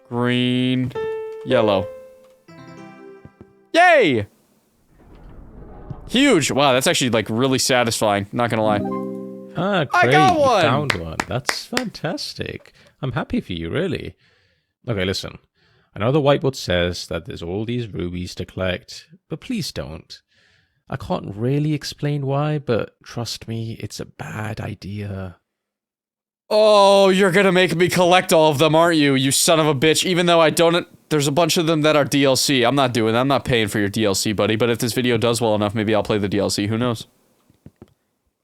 S1: green, yellow. Yay! Huge. Wow, that's actually, like, really satisfying. Not gonna lie.
S2: Ah, great.
S1: I got
S2: You
S1: one!
S2: found one. That's fantastic. I'm happy for you, really. Okay, listen. I know the whiteboard says that there's all these rubies to collect, but please don't. I can't really explain why, but trust me, it's a bad idea.
S1: Oh, you're gonna make me collect all of them, aren't you? You son of a bitch. Even though I don't... There's a bunch of them that are DLC. I'm not doing that. I'm not paying for your DLC, buddy. But if this video does well enough, maybe I'll play the DLC. Who knows?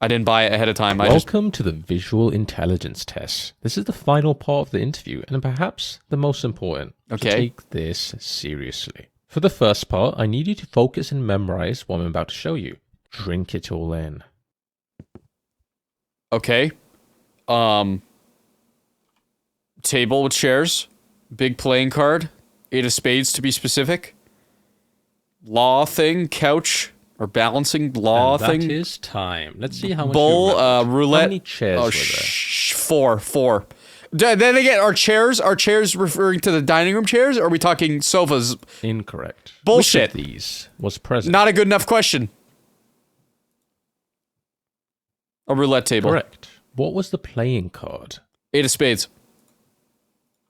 S1: I didn't buy it ahead of time.
S2: Welcome to the visual intelligence test. This is the final part of the interview, and perhaps the most important.
S1: Okay.
S2: So take this seriously. For the first part, I need you to focus and memorize what I'm about to show you. Drink it all in.
S1: Okay. Table with chairs. Big playing card. 8 of spades to be specific. Law thing. Couch. Or balancing law thing.
S2: That is time. Let's see how much
S1: Bowl,
S2: you remembered.
S1: roulette.
S2: How many chairs were there?
S1: 4. Then again, are chairs referring to the dining room chairs, or are we talking sofas?
S2: Incorrect.
S1: Bullshit.
S2: Which of these was present?
S1: Not a good enough question. A roulette table.
S2: Correct. What was the playing card?
S1: 8 of spades.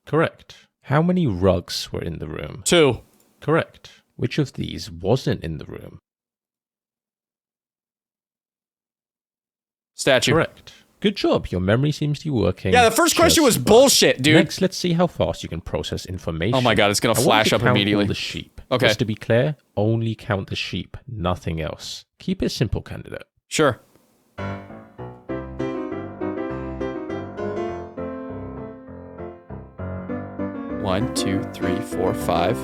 S2: Correct. How many rugs were in the room?
S1: 2.
S2: Correct. Which of these wasn't in the room?
S1: Statue.
S2: Correct. Good job. Your memory seems to be working.
S1: Yeah, the first question was
S2: just
S1: bullshit, dude.
S2: Next, let's see how fast you can process information.
S1: Oh my god, it's gonna
S2: I want
S1: flash
S2: you to
S1: up
S2: count
S1: immediately.
S2: all the sheep.
S1: Okay.
S2: Just to be clear, only count the sheep, nothing else. Keep it simple, candidate.
S1: Sure. One, 2, 3, 4, 5,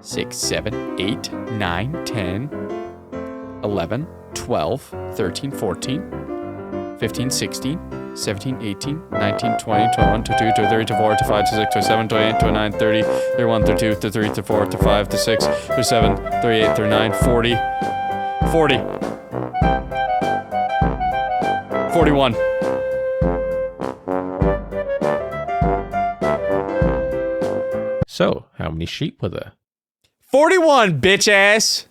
S1: 6, 7, 8, 9, 10, 11, 12, 13, 14, 15, 16, 17, 18, 19, 20, 21, 22, 23, 24, 25, 26, 27, 28, 29, 30, 31, 32, 33, 34, 35, 36, 37, 38, 39, 40, 40, 41.
S2: So, how many sheep were there?
S1: 41, bitch ass.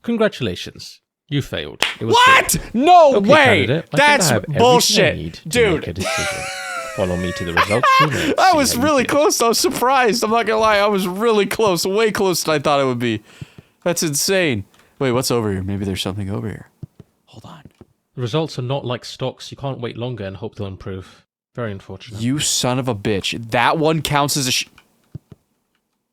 S2: Congratulations. You failed. It was
S1: What?
S2: three.
S1: No
S2: Okay,
S1: way.
S2: candidate, I think I
S1: That's
S2: have everything I
S1: bullshit,
S2: need to
S1: dude.
S2: make a decision. Follow me to the results room. and
S1: I
S2: see
S1: was
S2: how you
S1: really
S2: did.
S1: close. I was surprised. I'm not gonna lie. I was really close. Way closer than I thought it would be. That's insane. Wait, what's over here? Maybe there's something over here. Hold on.
S2: The results are not like stocks. You can't wait longer and hope they'll improve. Very unfortunate.
S1: You son of a bitch. That one counts as a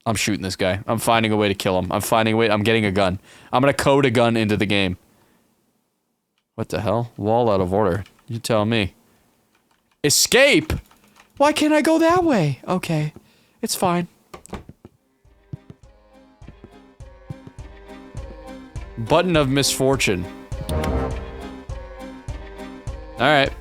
S1: I'm shooting this guy. I'm finding a way to kill him. I'm finding a way. I'm getting a gun. I'm gonna code a gun into the game. What the hell? Wall out of order. You tell me. Escape? Why can't I go that way? Okay. It's fine. Button of misfortune. Alright.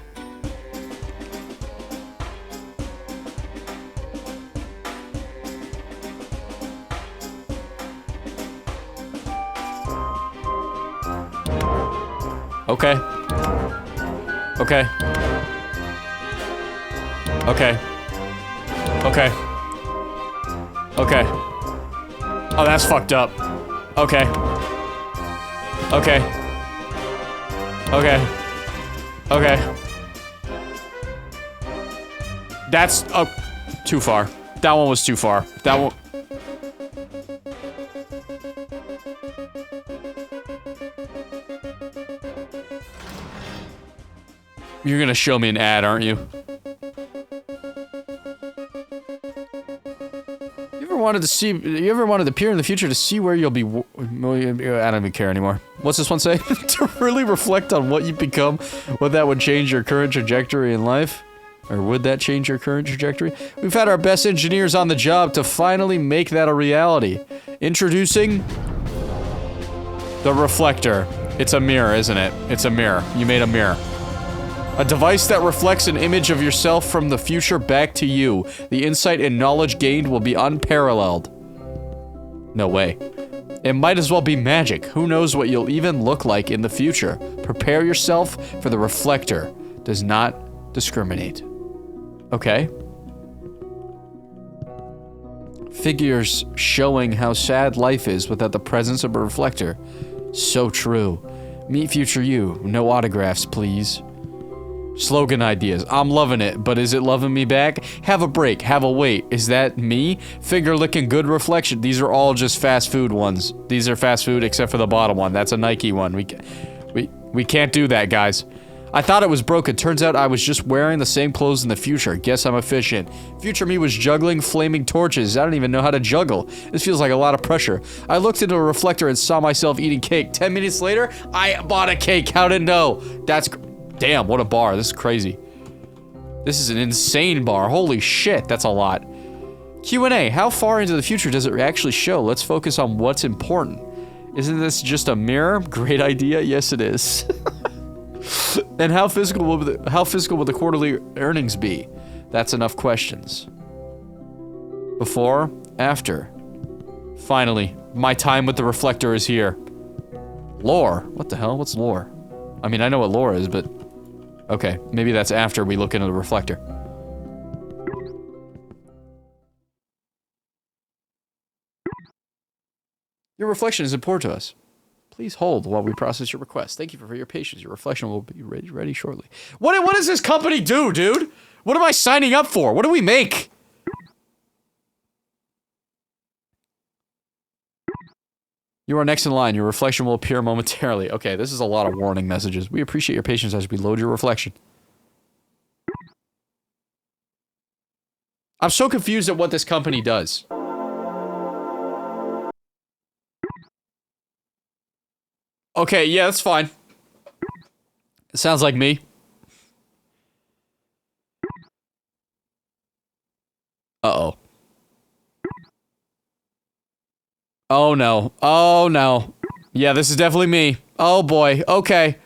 S1: Okay. Okay. Okay. Okay. Okay. Oh, that's fucked up. Okay. Okay. Okay. Okay. That's too far. That one was too far. That one. You're gonna show me an ad, aren't you? You ever wanted to peer in the future to see where you'll be? I don't even care anymore. What's this one say? To really reflect on what you've become, what that would change your current trajectory in life? Or would that change your current trajectory? We've had our best engineers on the job to finally make that a reality. Introducing the reflector. It's a mirror, isn't it? It's a mirror. You made a mirror. A device that reflects an image of yourself from the future back to you. The insight and knowledge gained will be unparalleled. No way. It might as well be magic. Who knows what you'll even look like in the future. Prepare yourself for the reflector. Does not discriminate. Okay. Figures showing how sad life is without the presence of a reflector. So true. Meet future you. No autographs, please. Slogan ideas. I'm loving it, but is it loving me back? Have a break. Have a wait. Is that me? Finger licking good reflection. These are all just fast food ones. These are fast food except for the bottom one. That's a Nike one. We can't do that, guys. I thought it was broken. Turns out I was just wearing the same clothes in the future. Guess I'm efficient. Future me was juggling flaming torches. I don't even know how to juggle. This feels like a lot of pressure. I looked into a reflector and saw myself eating cake. 10 minutes later, I bought a cake. How to know? That's... Damn, what a bar. This is crazy. This is an insane bar. Holy shit, that's a lot. Q&A. How far into the future does it actually show? Let's focus on what's important. Isn't this just a mirror? Great idea. Yes, it is. And how physical will the quarterly earnings be? That's enough questions. Before, after. Finally, my time with the reflector is here. Lore? What the hell? What's lore? I mean, I know what lore is, but... Okay, maybe that's after we look into the reflector. Your reflection is important to us. Please hold while we process your request. Thank you for your patience. Your reflection will be ready shortly. What does this company do, dude? What am I signing up for? What do we make? You are next in line. Your reflection will appear momentarily. Okay, this is a lot of warning messages. We appreciate your patience as we load your reflection. I'm so confused at what this company does. Okay, yeah, that's fine. It sounds like me. Uh-oh. Oh, no. Oh, no. Yeah, this is definitely me. Oh, boy. Okay.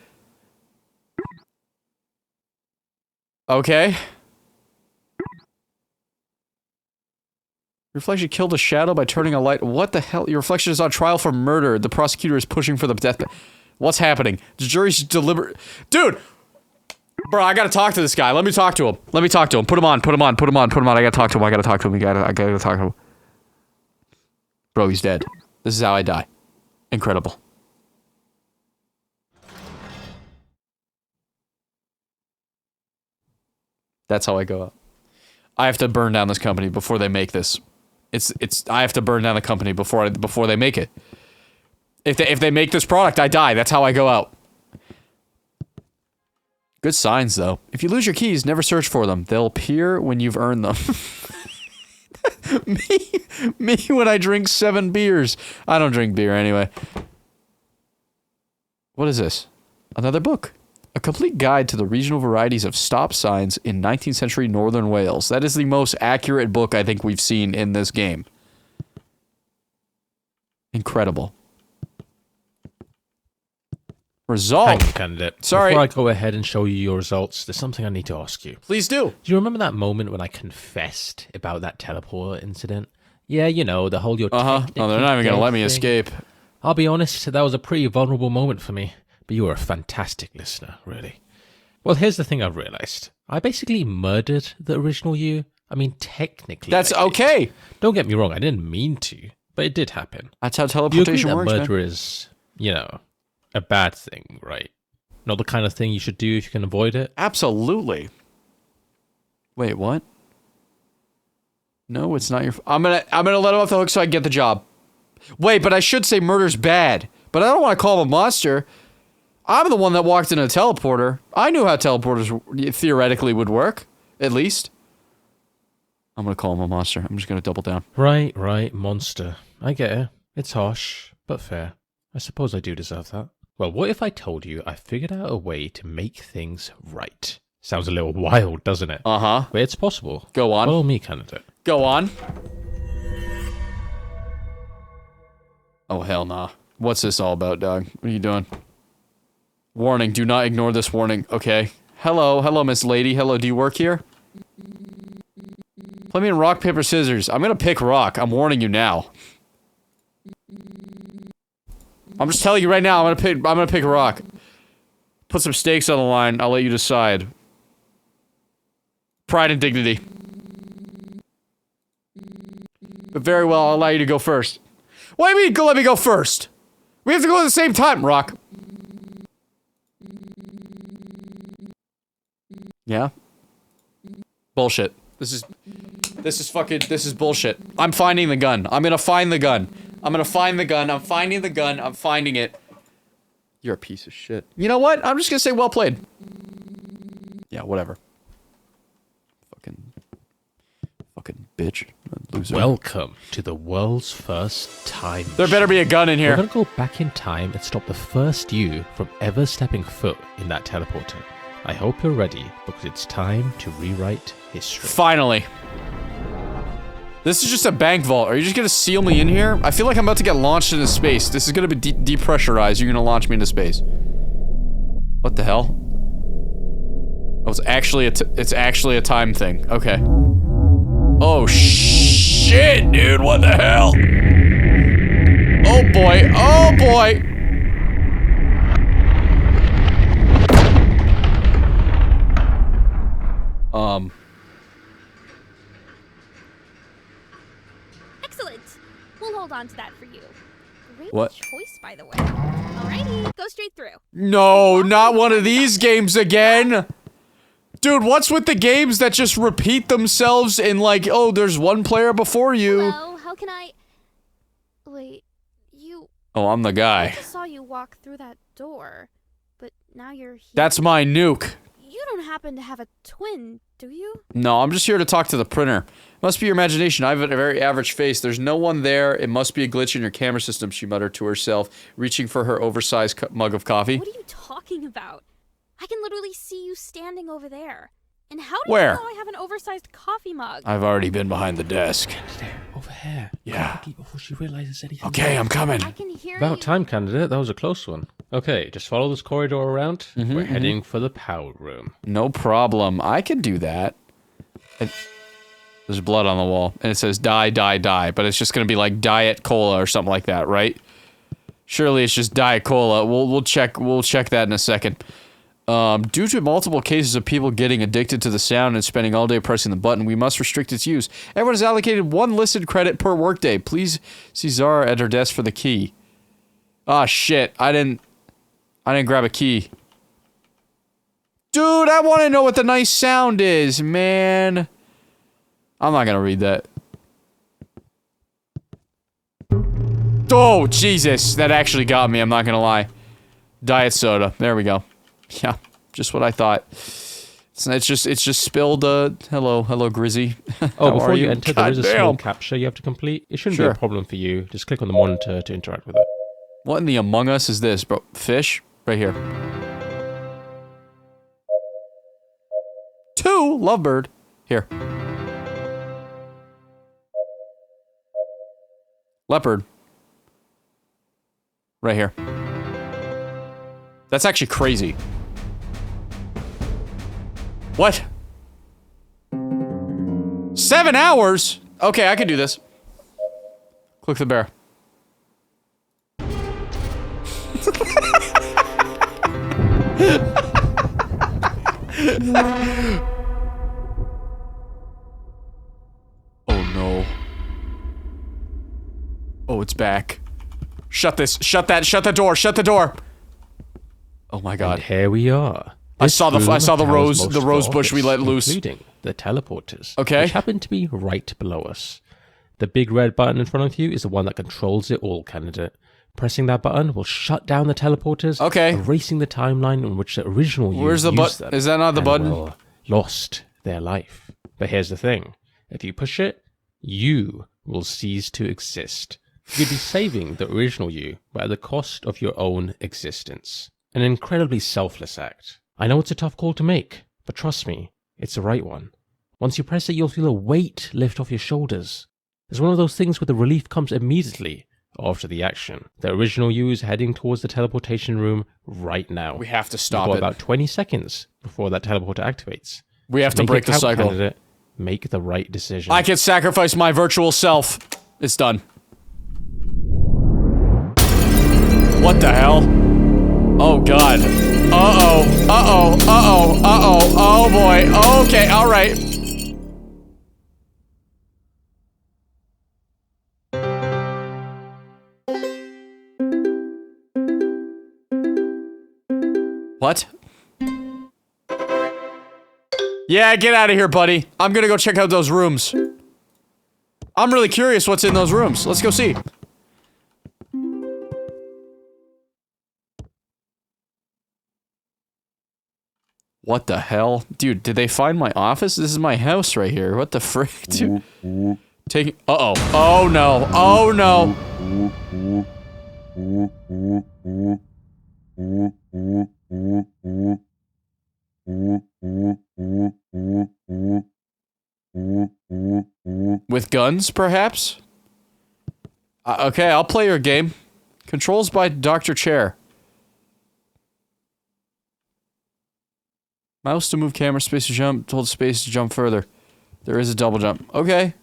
S1: Okay. Reflection killed a shadow by turning a light. What the hell? Your reflection is on trial for murder. The prosecutor is pushing for the death penalty. What's happening? The jury's deliberate. Dude! Bro, I gotta talk to this guy. Let me talk to him. Let me talk to him. Put him on. Put him on. Put him on. Put him on. I gotta talk to him. I gotta talk to him. I gotta talk to him. Bro, he's dead. This is how I die. Incredible. That's how I go out. I have to burn down this company before they make this. I have to burn down the company before they make it. If they make this product, I die. That's how I go out. Good signs, though. If you lose your keys, never search for them. They'll appear when you've earned them. Me when I drink 7 beers. I don't drink beer anyway. What is this? Another book. A complete guide to the regional varieties of stop signs in 19th century northern Wales. That is the most accurate book I think we've seen in this game. Incredible. Result.
S2: Thank you, candidate.
S1: Sorry.
S2: Before I go ahead and show you your results, there's something I need to ask you.
S1: Please do.
S2: Do you remember that moment when I confessed about that teleporter incident? Yeah, you know, the whole your
S1: Oh, they're not even gonna let me escape.
S2: I'll be honest, that was a pretty vulnerable moment for me. But you were a fantastic listener, really. Well, here's the thing I've realized. I basically murdered the original you. I mean, technically.
S1: That's okay.
S2: Don't get me wrong, I didn't mean to, but it did happen.
S1: That's how
S2: You agree
S1: teleportation
S2: that
S1: works,
S2: murder
S1: man.
S2: is, you know, a bad thing, right? Not the kind of thing you should do if you can avoid it.
S1: Absolutely. Wait, what? No, it's not your. I'm gonna let him off the hook so I can get the job. Wait, but I should say murder's bad. But I don't want to call him a monster. I'm the one that walked in a teleporter. I knew how teleporters theoretically would work, at least. I'm gonna call him a monster. I'm just gonna double down.
S2: Right, monster. I get it. It's harsh, but fair. I suppose I do deserve that. Well, what if I told you I figured out a way to make things right? Sounds a little wild, doesn't it?
S1: Uh-huh.
S2: But it's possible.
S1: Go on.
S2: Follow me, candidate.
S1: Go on. Oh, hell nah. What's this all about, dog? What are you doing? Warning, do not ignore this warning. Okay. Hello, Miss Lady. Hello, do you work here? Play me in rock, paper, scissors. I'm gonna pick rock. I'm warning you now. I'm just telling you right now, I'm gonna pick rock. Put some stakes on the line. I'll let you decide. Pride and dignity. But very well, I'll allow you to go first. What do you mean, let me go first? We have to go at the same time, Rock. Yeah? Bullshit. This is bullshit. I'm finding the gun. I'm gonna find the gun. I'm finding the gun. I'm finding it. You're a piece of shit. You know what? I'm just gonna say well played. Yeah, whatever. Fucking bitch. Loser.
S2: Welcome to the world's first time
S1: There better be a gun in
S2: We're
S1: here.
S2: gonna go back in time and stop the first you from ever stepping foot in that teleporter. I hope you're ready, because it's time to rewrite history.
S1: Finally. This is just a bank vault. Are you just gonna seal me in here? I feel like I'm about to get launched into space. This is gonna be depressurized. You're gonna launch me into space. What the hell? Oh, it's actually a time thing. Okay. Oh shit, dude! What the hell? Oh boy! Oh boy!
S3: Excellent. We'll hold on to that for you. Great
S1: What?
S3: choice, by the way. Alrighty, go straight through.
S1: No, not one of these games again! Dude, what's with the games that just repeat themselves in like, oh, there's one player before you?
S3: Hello, how can I... Wait, you...
S1: Oh, I'm the
S3: I
S1: guy.
S3: just saw you walk through that door, but now you're here.
S1: That's my nuke.
S3: You don't happen to have a twin, do you?
S1: No, I'm just here to talk to the printer. Must be your imagination. I have a very average face. There's no one there. It must be a glitch in your camera system, she muttered to herself, reaching for her oversized mug of coffee.
S3: What are you talking about? I can literally see you standing over there. And how do
S1: Where?
S3: you know I have an oversized coffee mug?
S1: I've already been behind the desk.
S2: There, over here.
S1: Yeah.
S2: Quickly before she realizes anything.
S1: Okay, I'm coming.
S3: I can hear
S2: About
S3: you.
S2: time, candidate. That was a close one. Okay, just follow this corridor around. We're heading for the power room.
S1: No problem. I can do that. There's blood on the wall, and it says die, die, die, but it's just gonna be like Diet Cola or something like that, right? Surely it's just Diet Cola. We'll check that in a second. Due to multiple cases of people getting addicted to the sound and spending all day pressing the button, we must restrict its use. Everyone is allocated 1 listed credit per workday. Please see Zara at her desk for the key. Ah, shit. I didn't grab a key. Dude, I want to know what the nice sound is, man. I'm not gonna read that. Oh, Jesus. That actually got me, I'm not gonna lie. Diet soda. There we go. Yeah, just what I thought. It's just spilled, hello, Grizzy.
S2: Oh,
S1: How
S2: before
S1: are
S2: you enter, there is a
S1: Goddamn.
S2: small captcha you have to complete. It shouldn't be
S1: Sure.
S2: a problem for you. Just click on the monitor to interact with it.
S1: What in the Among Us is this, bro? Fish? Right here. 2, lovebird. Here. Leopard. Right here. That's actually crazy. What? 7 hours? Okay, I can do this. Click the bear. Oh no. Oh, it's back. Shut this. Shut that. Shut the door. Shut the door. Oh my
S2: And
S1: god.
S2: here we are.
S1: I
S2: This
S1: saw the
S2: room
S1: rose
S2: has
S1: the
S2: most
S1: rose bush we
S2: office,
S1: let loose.
S2: including the teleporters.
S1: Okay.
S2: Which happen to be right below us. The big red button in front of you is the one that controls it all, candidate. Pressing that button will shut down the teleporters,
S1: Okay.
S2: erasing the timeline in which the original you
S1: Where's the
S2: used
S1: button?
S2: them
S1: Is that not the
S2: and
S1: button?
S2: will lost their life. But here's the thing. If you push it, you will cease to exist. You'd be saving the original you, but at the cost of your own existence. An incredibly selfless act. I know it's a tough call to make, but trust me, it's the right one. Once you press it, you'll feel a weight lift off your shoulders. It's one of those things where the relief comes immediately after the action. The original you is heading towards the teleportation room right now.
S1: We have to
S2: You've
S1: stop
S2: got
S1: it.
S2: about 20 seconds before that teleporter activates.
S1: We have to
S2: Make
S1: break
S2: it
S1: the
S2: count,
S1: cycle.
S2: candidate. Make the right decision.
S1: I can sacrifice my virtual self. It's done. What the hell? Oh god. Uh-oh. Uh-oh. Uh-oh. Uh-oh. Oh boy. Okay, alright. What? Yeah, get out of here, buddy. I'm gonna go check out those rooms. I'm really curious what's in those rooms. Let's go see. What the hell? Dude, did they find my office? This is my house right here. What the frick, dude? Taking... Uh-oh. Oh, no. Oh, no. With guns, perhaps? Okay, I'll play your game. Controls by Dr. Chair. Mouse to move camera, space to jump, hold space to jump further. There is a double jump. Okay.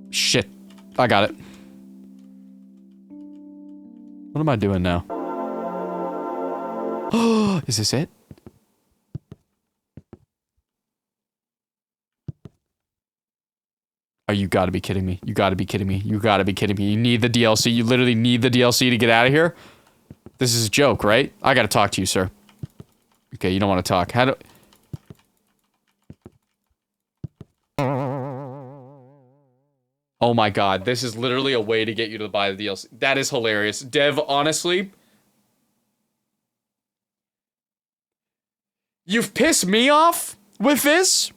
S1: Shit. I got it. What am I doing now? Oh, is this it? Oh, you gotta be kidding me. You gotta be kidding me. You gotta be kidding me. You need the DLC. You literally need the DLC to get out of here? This is a joke, right? I gotta talk to you, sir. Okay, you don't want to talk. How do... Oh my god, this is literally a way to get you to buy the DLC. That is hilarious. Dev, honestly... You've pissed me off with this?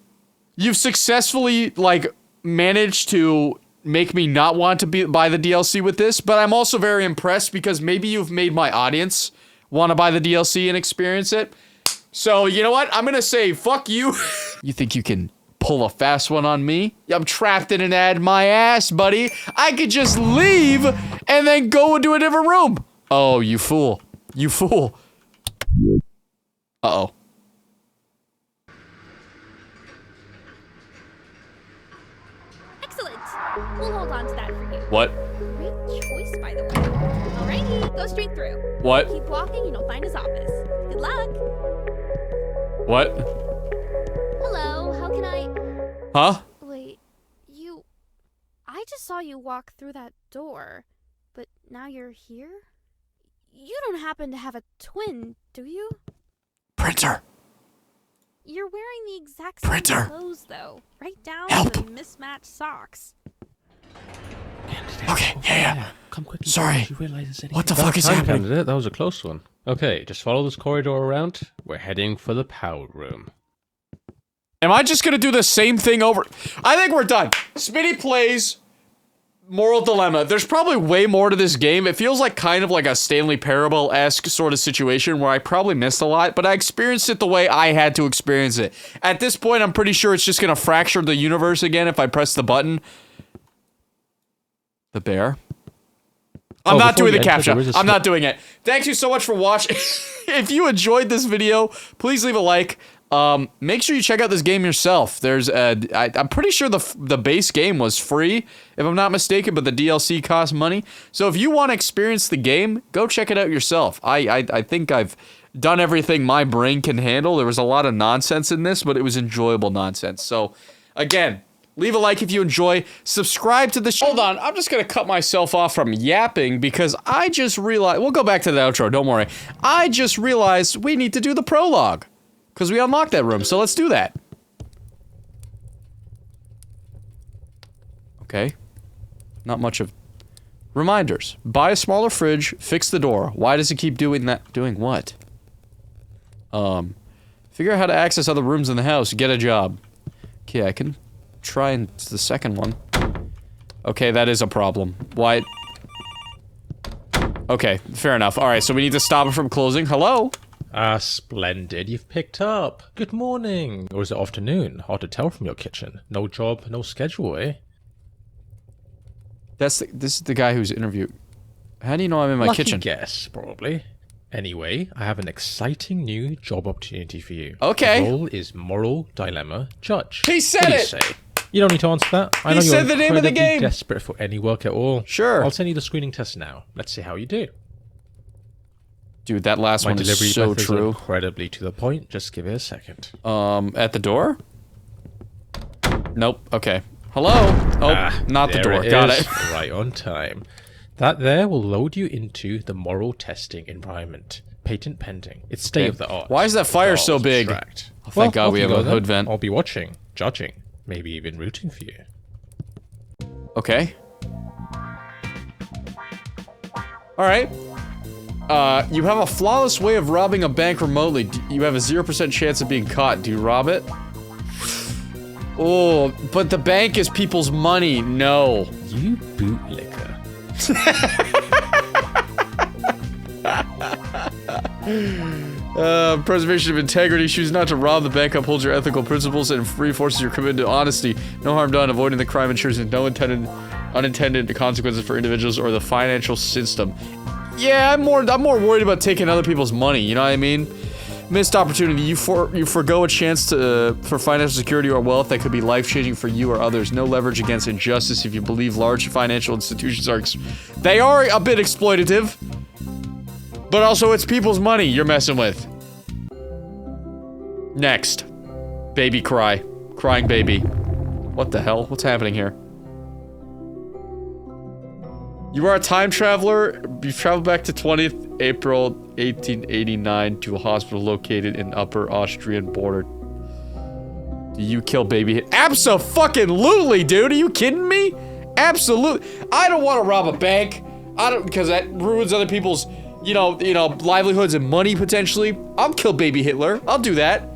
S1: You've successfully, like, managed to make me not want to buy the DLC with this, but I'm also very impressed because maybe you've made my audience want to buy the DLC and experience it. So, you know what? I'm gonna say, fuck you. You think you can pull a fast one on me? I'm trapped in an ad my ass, buddy. I could just leave and then go into a different room. Oh, you fool. You fool. Uh-oh.
S3: Excellent. We'll hold on to that for you.
S1: What?
S3: Great choice, by the way. Alrighty, go straight through.
S1: What?
S3: Keep walking and you'll find his office. Good luck.
S1: What?
S3: Hello, how can I...
S1: Huh?
S3: Wait, you... I just saw you walk through that door, but now you're here? You don't happen to have a twin, do you?
S1: Printer.
S3: You're wearing the exact same
S1: Printer.
S3: clothes, though. Right down
S1: Help.
S3: to the mismatched socks.
S1: Okay, yeah.
S2: Come quickly.
S1: Sorry.
S2: You realize there's anything-
S1: What the fuck is happening?
S2: Candidate. That was a close one. Okay, just follow this corridor around. We're heading for the power room.
S1: Am I just gonna do the same thing over? I think we're done. Smitty plays Moral Dilemma. There's probably way more to this game. It feels like kind of like a Stanley Parable-esque sort of situation where I probably missed a lot, but I experienced it the way I had to experience it. At this point, I'm pretty sure it's just gonna fracture the universe again if I press the button. The bear? I'm not doing the captcha. I'm not doing it. Thank you so much for watching. If you enjoyed this video, please leave a like. Make sure you check out this game yourself. There's I'm pretty sure the base game was free, if I'm not mistaken, but the DLC costs money. So if you want to experience the game, go check it out yourself. I think I've done everything my brain can handle. There was a lot of nonsense in this, but it was enjoyable nonsense. So, again, leave a like if you enjoy. Subscribe to the show. Hold on, I'm just gonna cut myself off from yapping because I just realized... We'll go back to the outro, don't worry. I just realized we need to do the prologue. Because we unlocked that room, so let's do that. Okay. Not much of... Reminders. Buy a smaller fridge, fix the door. Why does it keep doing that? Doing what? Figure out how to access other rooms in the house. Get a job. Okay, I can try the second one. Okay, that is a problem. Why? Okay, fair enough. Alright, so we need to stop it from closing. Hello?
S2: Ah, splendid. You've picked up. Good morning. Or is it afternoon? Hard to tell from your kitchen. No job, no schedule, eh?
S1: This is the guy who's interviewed. How do you know I'm in my
S2: Lucky
S1: kitchen?
S2: guess, probably. Anyway, I have an exciting new job opportunity for you.
S1: Okay.
S2: The role is Moral Dilemma Judge.
S1: He said
S2: What do you
S1: it!
S2: say? You don't need to answer that. I
S1: He
S2: know
S1: said
S2: you're
S1: the name of the
S2: incredibly
S1: game.
S2: desperate for any work at all.
S1: Sure.
S2: I'll send you the screening test now. Let's see how you do.
S1: Dude, that last
S2: My
S1: one
S2: delivery
S1: is so
S2: methods are
S1: true.
S2: incredibly to the point. Just give it a second.
S1: At the door? Nope. Okay. Hello? Oh, not the
S2: there
S1: door. Got
S2: is,
S1: it.
S2: Right on time. That there will load you into the moral testing environment. Patent pending. It's state of the art.
S1: Why is that fire so big? Oh, thank God we have a hood vent.
S2: I'll be watching, judging, maybe even rooting for you.
S1: Okay. Alright. You have a flawless way of robbing a bank remotely. You have a 0% chance of being caught. Do you rob it? Oh, but the bank is people's money. No.
S2: You bootlicker.
S1: Preservation of integrity. Choose not to rob the bank. Upholds your ethical principles and reinforces your commitment to honesty. No harm done. Avoiding the crime ensures no unintended consequences for individuals or the financial system. Yeah, I'm more worried about taking other people's money. You know what I mean? Missed opportunity. You forgo a chance for financial security or wealth that could be life-changing for you or others. No leverage against injustice if you believe large financial institutions they are a bit exploitative. But also, it's people's money you're messing with. Next. Baby cry. Crying baby. What the hell? What's happening here? You are a time traveler. You've traveled back to 20th April 1889 to a hospital located in Upper Austrian border. Do you kill baby? Abso-fucking-lutely, dude! Are you kidding me? Absolutely. I don't want to rob a bank. Because that ruins other people's, you know, livelihoods and money potentially. I'll kill baby Hitler. I'll do that.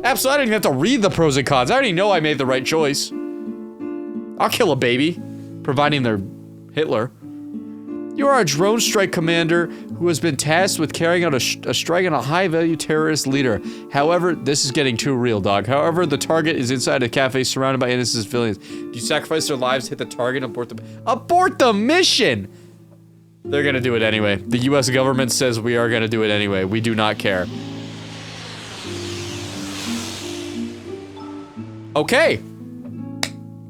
S1: Absolutely. I don't even have to read the pros and cons. I already know I made the right choice. I'll kill a baby, providing they're Hitler. You are a drone strike commander who has been tasked with carrying out a strike on a high-value terrorist leader. However, this is getting too real, dog. However, the target is inside a cafe surrounded by innocent civilians. Do you sacrifice their lives, hit the target, and abort the mission? They're gonna do it anyway. The US government says we are gonna do it anyway. We do not care. Okay.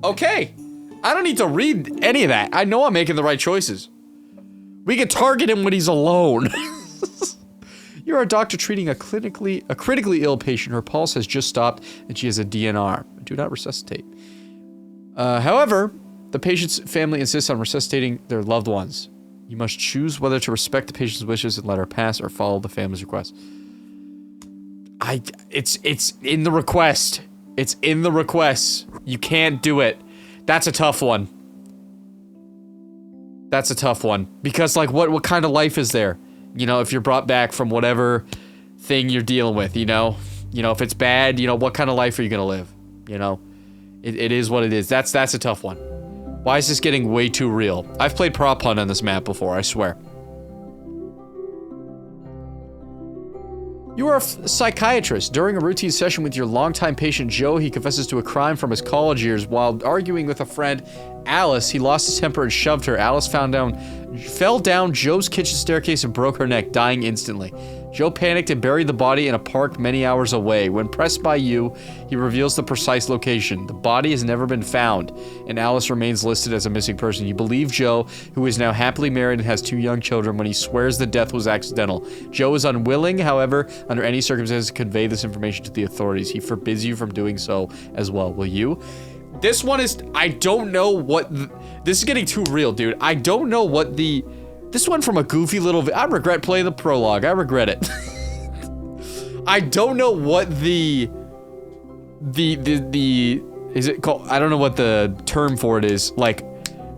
S1: Okay. I don't need to read any of that. I know I'm making the right choices. We can target him when he's alone. You're a doctor treating a critically ill patient. Her pulse has just stopped and she has a DNR. Do not resuscitate. However, the patient's family insists on resuscitating their loved ones. You must choose whether to respect the patient's wishes and let her pass or follow the family's request. It's in the request. It's in the request. You can't do it. That's a tough one. That's a tough one. Because, like, what kind of life is there? You know, if you're brought back from whatever thing you're dealing with, you know? You know, if it's bad, you know, what kind of life are you gonna live? You know? It is what it is. That's a tough one. Why is this getting way too real? I've played Prop Hunt on this map before, I swear. You are a psychiatrist. During a routine session with your longtime patient Joe, he confesses to a crime from his college years. While arguing with a friend, Alice, he lost his temper and shoved her. Alice fell down Joe's kitchen staircase and broke her neck, dying instantly. Joe panicked and buried the body in a park many hours away. When pressed by you, he reveals the precise location. The body has never been found, and Alice remains listed as a missing person. You believe Joe, who is now happily married and has 2 young children, when he swears the death was accidental. Joe is unwilling, however, under any circumstances, to convey this information to the authorities. He forbids you from doing so as well. Will you? This one is... I don't know what... This is getting too real, dude. I don't know what the... This one from a goofy little... I regret playing the prologue. I regret it. I don't know what the... Is it called... I don't know what the term for it is. Like,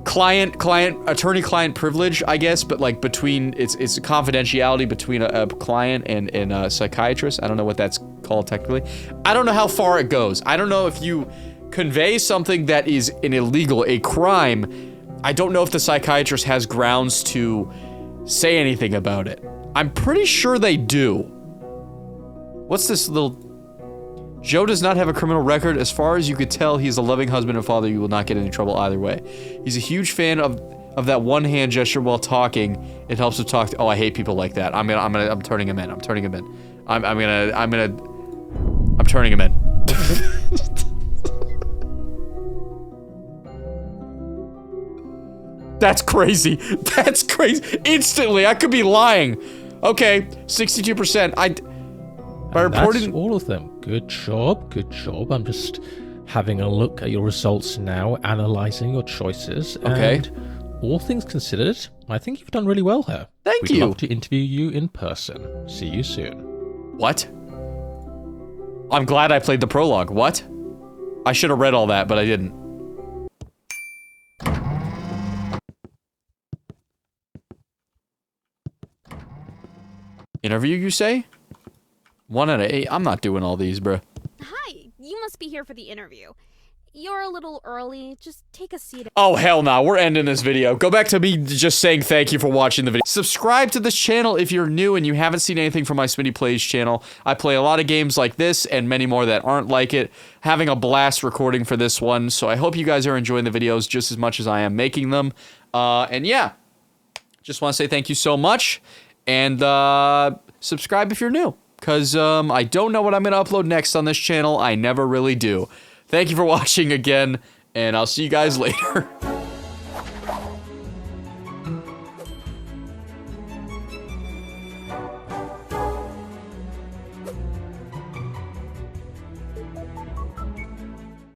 S1: attorney-client privilege, I guess, but like between... It's a confidentiality between a client and a psychiatrist. I don't know what that's called technically. I don't know how far it goes. I don't know if you convey something that is an illegal, a crime... I don't know if the psychiatrist has grounds to say anything about it. I'm pretty sure they do. What's this little... Joe does not have a criminal record. As far as you could tell, he's a loving husband and father. You will not get in any trouble either way. He's a huge fan of that one hand gesture while talking. It helps to talk to... Oh, I hate people like that. I'm turning him in. I'm turning him in. I'm turning him in. That's crazy. That's crazy. Instantly, I could be lying. Okay, 62%.
S2: That's all of them. Good job. Good job. I'm just having a look at your results now, analyzing your choices.
S1: Okay.
S2: And all things considered, I think you've done really well here.
S1: Thank
S2: We'd
S1: you.
S2: love to interview you in person. See you soon.
S1: What? I'm glad I played the prologue. What? I should have read all that, but I didn't. Interview, you say? 1 out of 8. I'm not doing all these, bruh.
S3: Hi, you must be here for the interview. You're a little early. Just take a seat.
S1: Oh, hell no. We're ending this video. Go back to me just saying thank you for watching the video. Subscribe to this channel if you're new and you haven't seen anything from my Smitty Plays channel. I play a lot of games like this and many more that aren't like it. Having a blast recording for this one, so I hope you guys are enjoying the videos just as much as I am making them. And yeah, just want to say thank you so much. And subscribe if you're new, because I don't know what I'm going to upload next on this channel. I never really do. Thank you for watching again, and I'll see you guys later.